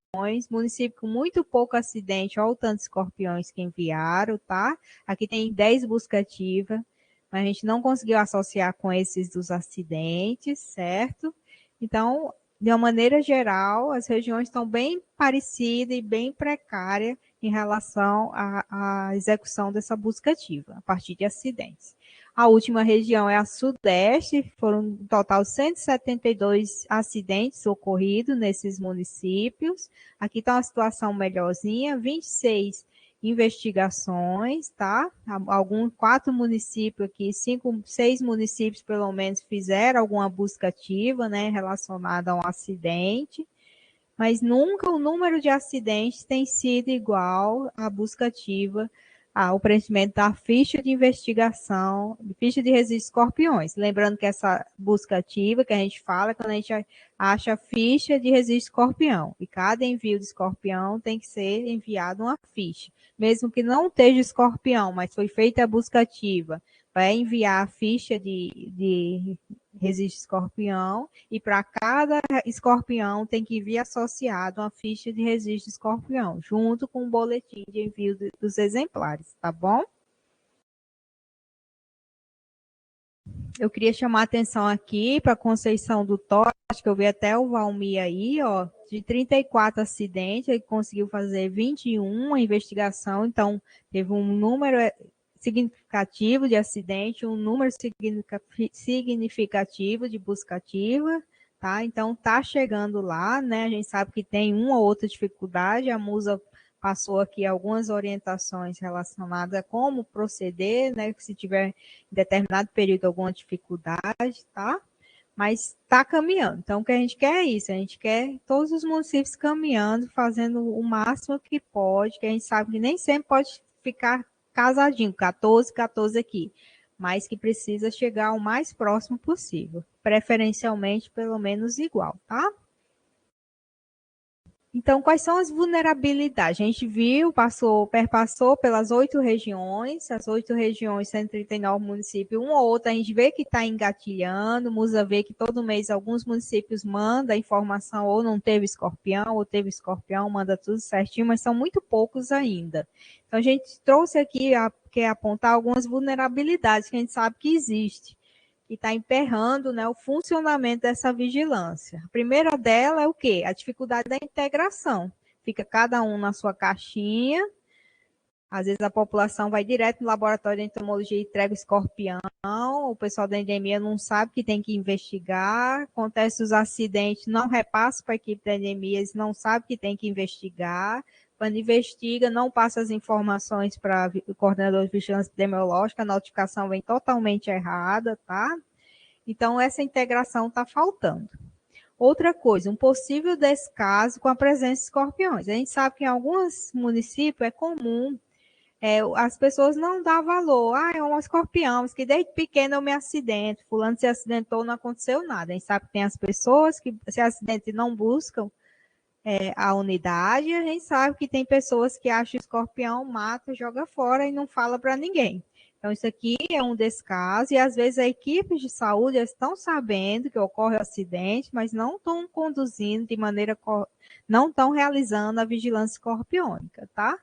município com muito pouco acidente, olha o tanto de escorpiões que enviaram, tá? Aqui tem 10 busca ativa, mas a gente não conseguiu associar com esses dos acidentes, certo? Então, de uma maneira geral, as regiões estão bem parecidas e bem precárias em relação à execução dessa busca ativa, a partir de acidentes. A última região é a Sudeste, foram um total de 172 acidentes ocorridos nesses municípios. Aqui está uma situação melhorzinha, 26 investigações, tá? 4 municípios aqui, 6 municípios pelo menos fizeram alguma busca ativa, né, relacionada a um acidente, mas nunca o número de acidentes tem sido igual à busca ativa, ao preenchimento da ficha de investigação, ficha de registro de escorpiões. Lembrando que essa busca ativa que a gente fala, quando a gente acha ficha de registro de escorpião, e cada envio de escorpião tem que ser enviado uma ficha. Mesmo que não esteja escorpião, mas foi feita a busca ativa, vai enviar a ficha de registro escorpião, e para cada escorpião tem que vir associado uma ficha de registro escorpião, junto com o boletim de envio dos exemplares, tá bom? Eu queria chamar a atenção aqui para a Conceição do Torres, acho que eu vi até o Valmir aí, ó, de 34 acidentes, ele conseguiu fazer 21 a investigação, então teve um número significativo de acidente, um número significativo de busca ativa, tá? Então, tá chegando lá, né? A gente sabe que tem uma ou outra dificuldade, a Musa passou aqui algumas orientações relacionadas a como proceder, né? Se tiver em determinado período alguma dificuldade, tá? Mas está caminhando. Então, o que a gente quer é isso, a gente quer todos os municípios caminhando, fazendo o máximo que pode, que a gente sabe que nem sempre pode ficar casadinho, 14 aqui, mas que precisa chegar o mais próximo possível, preferencialmente pelo menos igual, tá? Então, quais são as vulnerabilidades? A gente viu, perpassou pelas 8 regiões, as 8 regiões, 139 municípios, um ou outro a gente vê que está engatilhando, Musa vê que todo mês alguns municípios mandam informação ou não teve escorpião, ou teve escorpião, manda tudo certinho, mas são muito poucos ainda. Então, a gente trouxe aqui, quer apontar algumas vulnerabilidades que a gente sabe que existe, que está emperrando, né, o funcionamento dessa vigilância. A primeira dela é o quê? A dificuldade da integração. Fica cada um na sua caixinha. Às vezes a população vai direto no laboratório de entomologia e entrega o escorpião. O pessoal da endemia não sabe que tem que investigar. Acontece os acidentes, não repassa para a equipe da endemia, eles não sabem que tem que investigar. Quando investiga, não passa as informações para o coordenador de vigilância epidemiológica, a notificação vem totalmente errada, tá? Então, essa integração está faltando. Outra coisa, um possível descaso com a presença de escorpiões. A gente sabe que em alguns municípios é comum as pessoas não dão valor. É um escorpião, que desde pequeno eu me acidento, fulano se acidentou, não aconteceu nada. A gente sabe que tem as pessoas que se acidentam e não buscam a unidade, a gente sabe que tem pessoas que acham escorpião, mata, joga fora e não fala para ninguém. Então, isso aqui é um descaso, e às vezes a equipe de saúde estão sabendo que ocorre o acidente, mas não estão conduzindo de maneira, não estão realizando a vigilância escorpiônica, tá?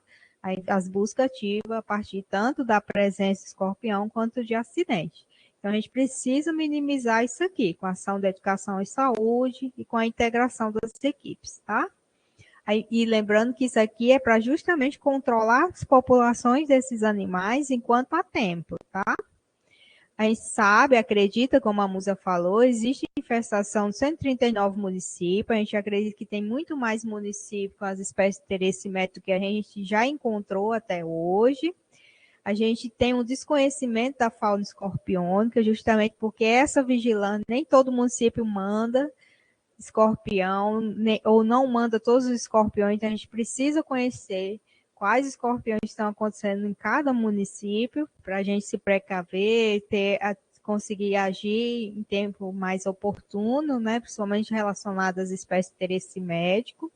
As buscas ativas a partir tanto da presença de escorpião quanto de acidente. Então, a gente precisa minimizar isso aqui, com a ação de educação e saúde e com a integração das equipes, tá? E lembrando que isso aqui é para justamente controlar as populações desses animais enquanto há tempo, tá? A gente sabe, acredita, como a Musa falou, existe infestação de 139 municípios, a gente acredita que tem muito mais municípios com as espécies de interesse médico que a gente já encontrou até hoje. A gente tem um desconhecimento da fauna escorpiônica, justamente porque essa vigilância, nem todo município manda escorpião, ou não manda todos os escorpiões, então a gente precisa conhecer quais escorpiões estão acontecendo em cada município, para a gente se precaver, conseguir agir em tempo mais oportuno, né, principalmente relacionado às espécies de interesse médico,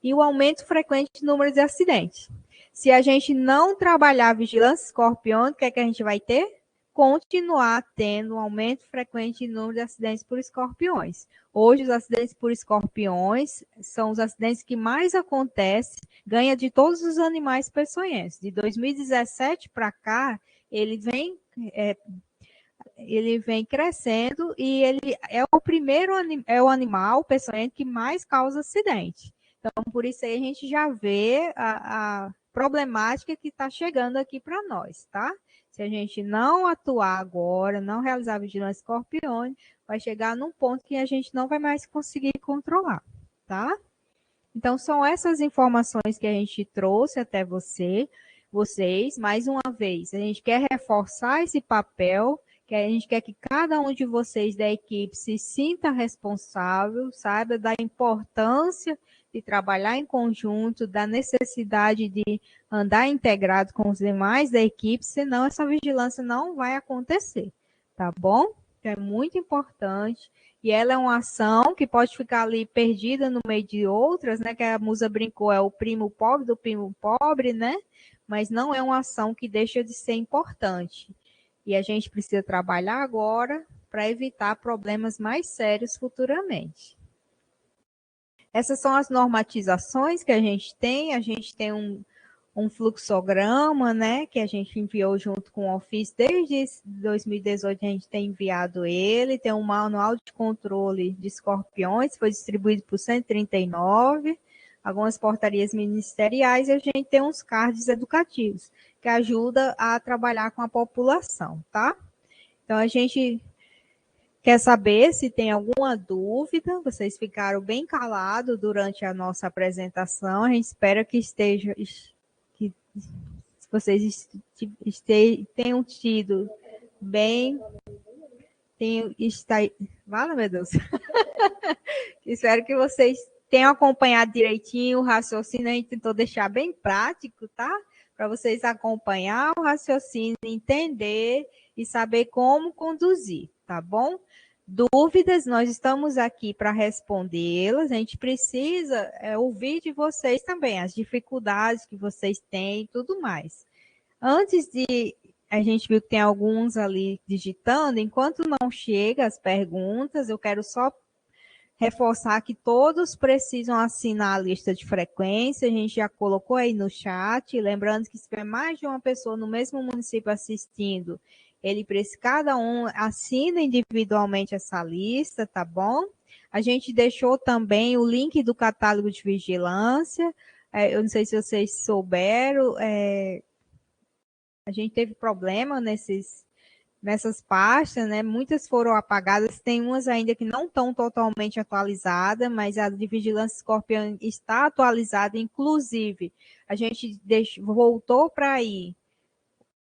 e o aumento frequente de número de acidentes. Se a gente não trabalhar a vigilância escorpiônica, o que é que a gente vai ter? Continuar tendo um aumento frequente de número de acidentes por escorpiões. Hoje, os acidentes por escorpiões são os acidentes que mais acontecem, ganha de todos os animais peçonhenses. De 2017 para cá, ele vem crescendo e ele é o primeiro é o animal peçonhento que mais causa acidente. Então, por isso aí a gente já vê a problemática que está chegando aqui para nós, tá? Se a gente não atuar agora, não realizar a vigilância escorpiônica, vai chegar num ponto que a gente não vai mais conseguir controlar, tá? Então, são essas informações que a gente trouxe até vocês. Mais uma vez, a gente quer reforçar esse papel, que a gente quer que cada um de vocês da equipe se sinta responsável, saiba da importância de trabalhar em conjunto, da necessidade de andar integrado com os demais da equipe, senão essa vigilância não vai acontecer, tá bom? Então, é muito importante. E ela é uma ação que pode ficar ali perdida no meio de outras, né? Que a Musa brincou, é o primo pobre do primo pobre, né? Mas não é uma ação que deixa de ser importante. E a gente precisa trabalhar agora para evitar problemas mais sérios futuramente. Essas são as normatizações que a gente tem um fluxograma, né, que a gente enviou junto com o ofício desde 2018, a gente tem enviado ele, tem um manual de controle de escorpiões, foi distribuído por 139, algumas portarias ministeriais, e a gente tem uns cards educativos, que ajuda a trabalhar com a população, tá? Então, a gente quer saber se tem alguma dúvida, vocês ficaram bem calados durante a nossa apresentação, a gente espera que vocês tenham tido bem, fala, meu Deus, espero que vocês tenham acompanhado direitinho o raciocínio, a gente tentou deixar bem prático, tá? Para vocês acompanhar o raciocínio, entender e saber como conduzir, tá bom? Dúvidas, nós estamos aqui para respondê-las. A gente precisa ouvir de vocês também, as dificuldades que vocês têm e tudo mais. Antes de... A gente viu que tem alguns ali digitando. Enquanto não chega as perguntas, eu quero só reforçar que todos precisam assinar a lista de frequência. A gente já colocou aí no chat. Lembrando que se tiver mais de uma pessoa no mesmo município assistindo, cada um assina individualmente essa lista, tá bom? A gente deixou também o link do catálogo de vigilância. Eu não sei se vocês souberam, a gente teve problema nessas pastas, né? Muitas foram apagadas, tem umas ainda que não estão totalmente atualizadas, mas a de Vigilância Escorpião está atualizada, inclusive a gente voltou para aí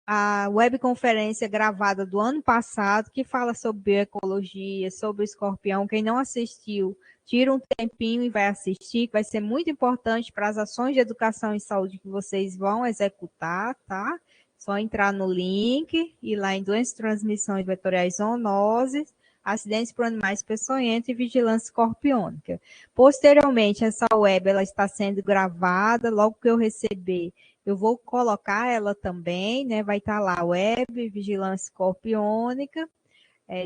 a webconferência gravada do ano passado, que fala sobre bioecologia, sobre o escorpião. Quem não assistiu, tira um tempinho e vai assistir, que vai ser muito importante para as ações de educação e saúde que vocês vão executar, tá? Só entrar no link e lá em doenças de transmissões vetoriais zoonoses, acidentes por animais peçonhentos e vigilância escorpiônica. Posteriormente, essa web ela está sendo gravada, logo que eu receber, eu vou colocar ela também, né? Vai estar lá, web, vigilância escorpiônica,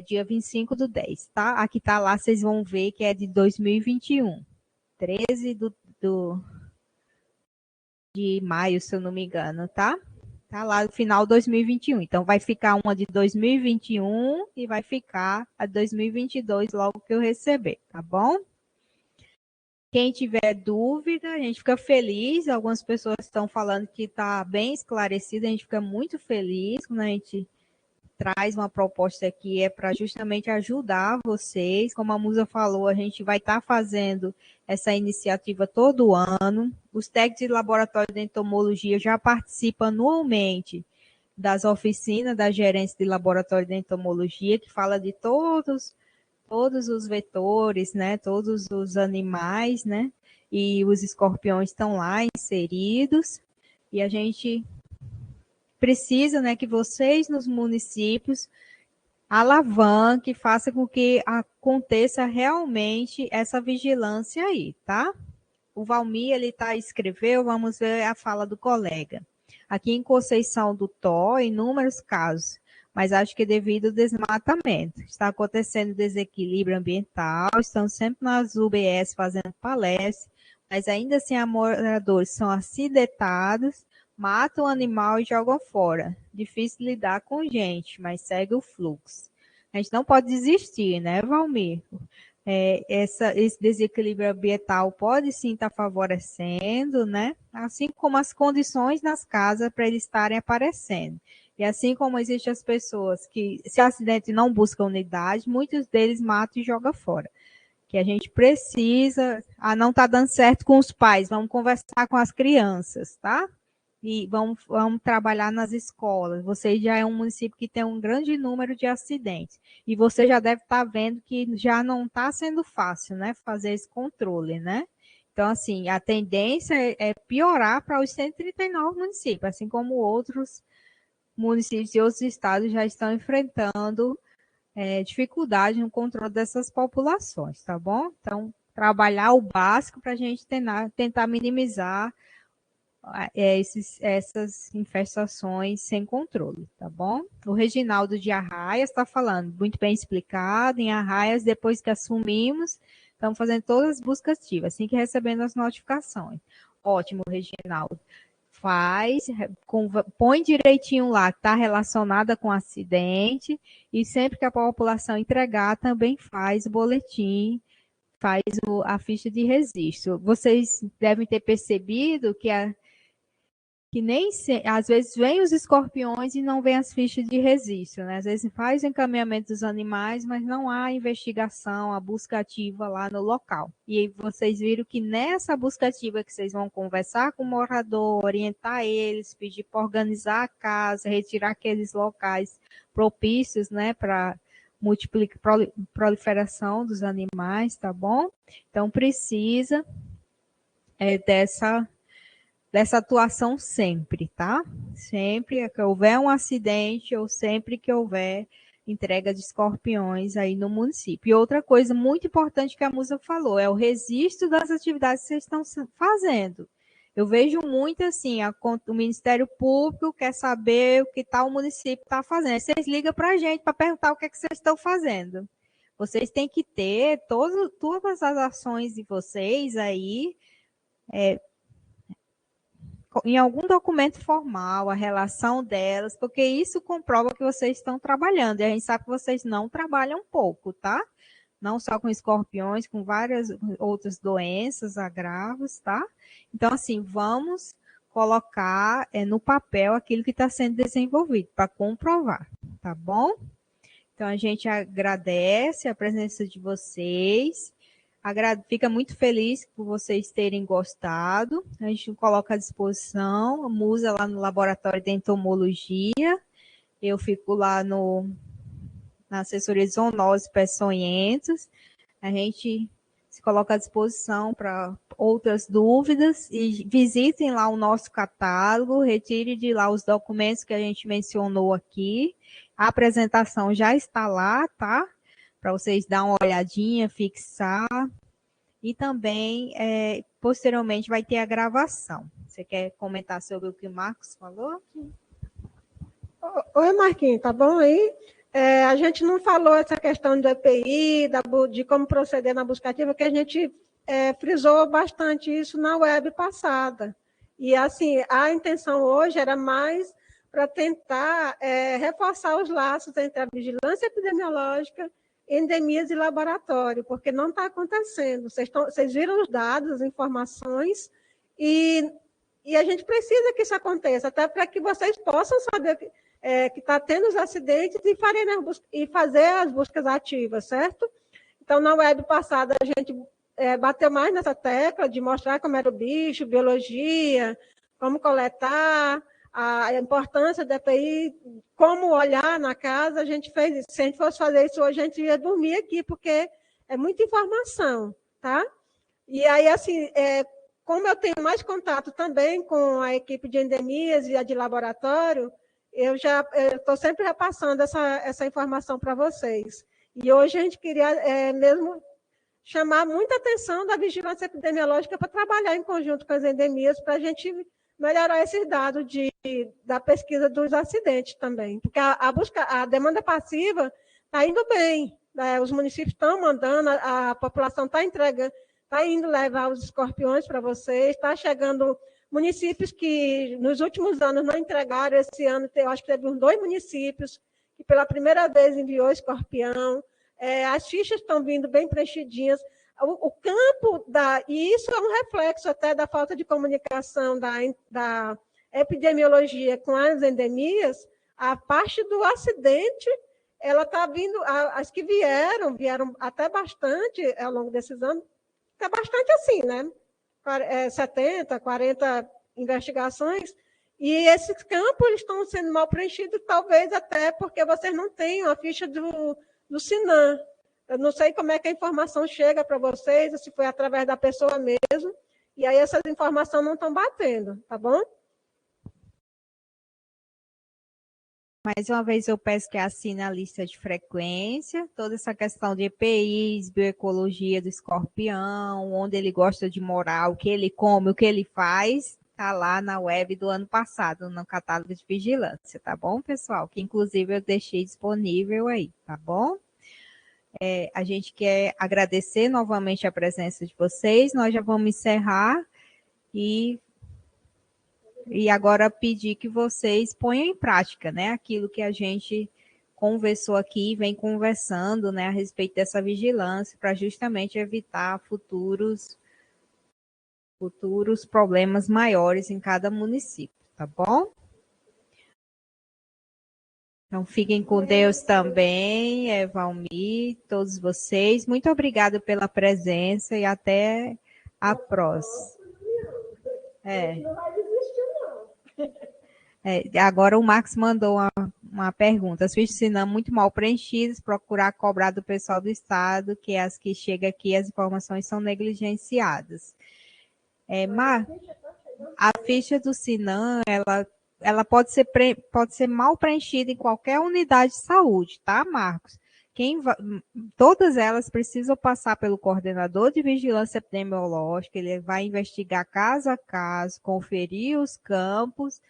dia 25/10, tá? Aqui tá lá, vocês vão ver que é de 2021, 13 de maio, se eu não me engano, tá? Tá lá no final de 2021. Então, vai ficar uma de 2021 e vai ficar a 2022 logo que eu receber, tá bom? Quem tiver dúvida, a gente fica feliz. Algumas pessoas estão falando que está bem esclarecido. A gente fica muito feliz quando a gente traz uma proposta aqui, é para justamente ajudar vocês. Como a Musa falou, a gente vai estar fazendo essa iniciativa todo ano. Os técnicos de laboratório de entomologia já participam anualmente das oficinas da gerência de laboratório de entomologia, que fala de todos os vetores, né, todos os animais, né, e os escorpiões estão lá inseridos, e a gente precisa, né, que vocês nos municípios alavanquem, façam com que aconteça realmente essa vigilância aí, tá? O Valmir, ele escreveu, vamos ver a fala do colega. Aqui em Conceição do Tó, inúmeros casos, mas acho que devido ao desmatamento. Está acontecendo desequilíbrio ambiental, estão sempre nas UBS fazendo palestras, mas ainda assim moradores são acidentados, matam o animal e jogam fora. Difícil lidar com gente, mas segue o fluxo. A gente não pode desistir, né, Valmir? Esse desequilíbrio ambiental pode sim estar favorecendo, né? Assim como as condições nas casas para eles estarem aparecendo. E assim como existem as pessoas que, se acidente não buscam unidade, muitos deles matam e jogam fora. Que a gente precisa, não está dando certo com os pais, vamos conversar com as crianças, tá? E vamos trabalhar nas escolas. Você já é um município que tem um grande número de acidentes. E você já deve estar vendo que já não está sendo fácil, né? Fazer esse controle, né? Então, assim, a tendência é piorar para os 139 municípios, assim como outros municípios e outros estados já estão enfrentando dificuldade no controle dessas populações, tá bom? Então, trabalhar o básico para a gente tentar minimizar essas infestações sem controle, tá bom? O Reginaldo de Arraias está falando, muito bem explicado, em Arraias, depois que assumimos, estamos fazendo todas as buscas ativas, assim que recebendo as notificações. Ótimo, Reginaldo. Põe direitinho lá, que está relacionada com acidente, e sempre que a população entregar, também faz o boletim, faz a ficha de registro. Vocês devem ter percebido que às vezes vem os escorpiões e não vem as fichas de registro, né? Às vezes faz o encaminhamento dos animais, mas não há investigação, a busca ativa lá no local. E aí vocês viram que nessa busca ativa que vocês vão conversar com o morador, orientar eles, pedir para organizar a casa, retirar aqueles locais propícios, né, para proliferação dos animais, tá bom? Então precisa dessa atuação sempre, tá? Sempre que houver um acidente ou sempre que houver entrega de escorpiões aí no município. E outra coisa muito importante que a Musa falou, é o registro das atividades que vocês estão fazendo. Eu vejo muito assim, o Ministério Público quer saber o que tal o município está fazendo. Aí vocês ligam para a gente para perguntar o que é que vocês estão fazendo. Vocês têm que ter todas as ações de vocês aí em algum documento formal, a relação delas, porque isso comprova que vocês estão trabalhando. E a gente sabe que vocês não trabalham pouco, tá? Não só com escorpiões, com várias outras doenças, agravos, tá? Então, assim, vamos colocar no papel aquilo que está sendo desenvolvido para comprovar, tá bom? Então, a gente agradece a presença de vocês, fica muito feliz por vocês terem gostado. A gente coloca à disposição, a Musa lá no Laboratório de Entomologia, eu fico lá na assessoria de zoonose peçonhentos. A gente se coloca à disposição para outras dúvidas e visitem lá o nosso catálogo, retire de lá os documentos que a gente mencionou aqui. A apresentação já está lá, tá? Para vocês dar uma olhadinha, fixar. E também, posteriormente, vai ter a gravação. Você quer comentar sobre o que o Marcos falou? Oi, Marquinhos, tá bom aí? A gente não falou essa questão do EPI, de como proceder na busca ativa, porque a gente frisou bastante isso na web passada. E, assim, a intenção hoje era mais para tentar reforçar os laços entre a vigilância epidemiológica, endemias e laboratório, porque não está acontecendo. Vocês viram os dados, as informações, e a gente precisa que isso aconteça, até para que vocês possam saber que está tendo os acidentes e fazer as buscas ativas, certo? Então, na web passada, a gente bateu mais nessa tecla de mostrar como era o bicho, biologia, como coletar, a importância da EPI, como olhar na casa. A gente fez isso. Se a gente fosse fazer isso hoje, a gente ia dormir aqui, porque é muita informação, tá? E aí, assim, como eu tenho mais contato também com a equipe de endemias e a de laboratório, eu estou sempre repassando essa informação para vocês. E hoje a gente queria mesmo chamar muita atenção da vigilância epidemiológica para trabalhar em conjunto com as endemias, para a gente melhorar esses dados da pesquisa dos acidentes também. Porque a demanda passiva está indo bem, né? Os municípios estão mandando, a população está entregando, está indo levar os escorpiões para vocês, está chegando municípios que nos últimos anos não entregaram. Esse ano, eu acho que teve uns 2 municípios que pela primeira vez enviou escorpião. As fichas estão vindo bem preenchidinhas. O campo e isso é um reflexo até da falta de comunicação da epidemiologia com as endemias. A parte do acidente, ela está vindo, as que vieram até bastante ao longo desses anos, está bastante assim, né? 70, 40 investigações, e esses campos estão sendo mal preenchidos, talvez até porque vocês não têm a ficha do SINAM. Eu não sei como é que a informação chega para vocês, se foi através da pessoa mesmo, e aí essas informações não estão batendo, tá bom? Mais uma vez eu peço que assine a lista de frequência, toda essa questão de EPIs, bioecologia do escorpião, onde ele gosta de morar, o que ele come, o que ele faz, está lá na web do ano passado, no catálogo de vigilância, tá bom, pessoal? Que inclusive eu deixei disponível aí, tá bom? A gente quer agradecer novamente a presença de vocês, nós já vamos encerrar e agora pedir que vocês ponham em prática, né, aquilo que a gente conversou aqui, vem conversando, né, a respeito dessa vigilância, para justamente evitar futuros problemas maiores em cada município, tá bom? Então, fiquem com Deus também, Valmir, todos vocês. Muito obrigada pela presença e até a próxima. Não vai desistir, não. Agora o Max mandou uma pergunta. As fichas SINAM muito mal preenchidas, procurar cobrar do pessoal do Estado, que as que chegam aqui, as informações são negligenciadas. A ficha do SINAM, ela ela pode ser mal preenchida em qualquer unidade de saúde, tá, Marcos? Todas elas precisam passar pelo coordenador de vigilância epidemiológica, ele vai investigar caso a caso, conferir os campos,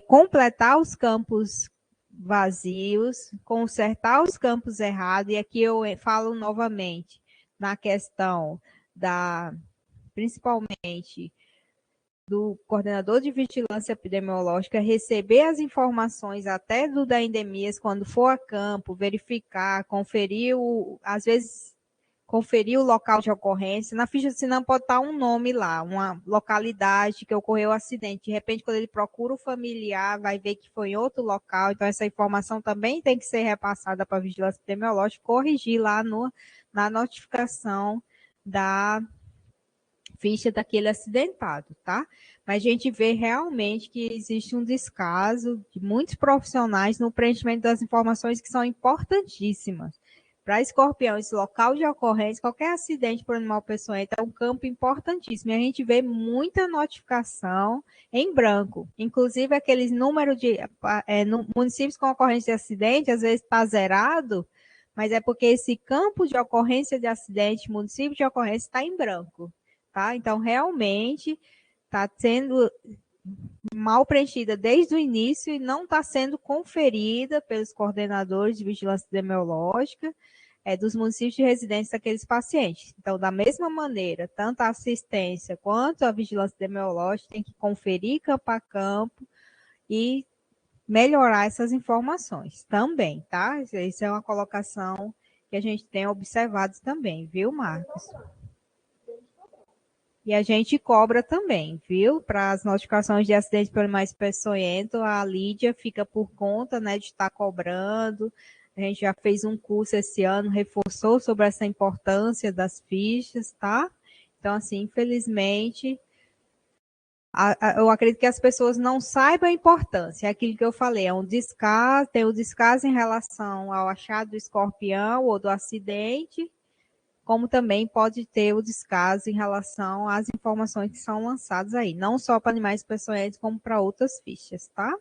completar os campos vazios, consertar os campos errados, e aqui eu falo novamente na questão principalmente do coordenador de vigilância epidemiológica receber as informações até da endemias quando for a campo, verificar, conferir às vezes conferir o local de ocorrência. Na ficha de SINAM pode estar um nome lá, uma localidade que ocorreu o acidente. De repente, quando ele procura o familiar, vai ver que foi em outro local. Então, essa informação também tem que ser repassada para a vigilância epidemiológica, corrigir lá na notificação da ficha daquele acidentado, tá? Mas a gente vê realmente que existe um descaso de muitos profissionais no preenchimento das informações que são importantíssimas. Para escorpião, esse local de ocorrência, qualquer acidente por animal peçonhento é um campo importantíssimo. E a gente vê muita notificação em branco. Inclusive, aqueles números de municípios com ocorrência de acidente, às vezes está zerado, mas é porque esse campo de ocorrência de acidente, município de ocorrência, está em branco. Tá? Então, realmente, está sendo mal preenchida desde o início e não está sendo conferida pelos coordenadores de vigilância epidemiológica dos municípios de residência daqueles pacientes. Então, da mesma maneira, tanto a assistência quanto a vigilância epidemiológica tem que conferir campo a campo e melhorar essas informações também, tá? Isso é uma colocação que a gente tem observado também, viu, Marcos? E a gente cobra também, viu? Para as notificações de acidentes por animais peçonhentos, a Lídia fica por conta, né, de estar cobrando. A gente já fez um curso esse ano, reforçou sobre essa importância das fichas, tá? Então, assim, infelizmente, eu acredito que as pessoas não saibam a importância. É aquilo que eu falei, é um descaso, tem o descaso em relação ao achado do escorpião ou do acidente, como também pode ter o descaso em relação às informações que são lançadas aí, não só para animais peçonhentos, como para outras fichas, tá?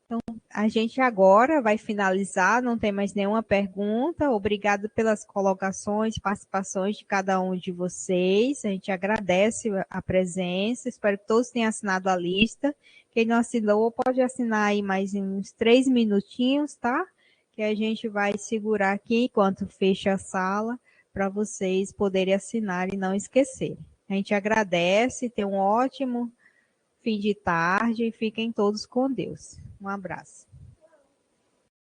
Então, a gente agora vai finalizar, não tem mais nenhuma pergunta. Obrigado pelas colocações, participações de cada um de vocês. A gente agradece a presença, espero que todos tenham assinado a lista. Quem não assinou, pode assinar aí mais uns 3 minutinhos, tá? Que a gente vai segurar aqui enquanto fecha a sala, para vocês poderem assinar e não esquecerem. A gente agradece, tenham um ótimo fim de tarde e fiquem todos com Deus. Um abraço.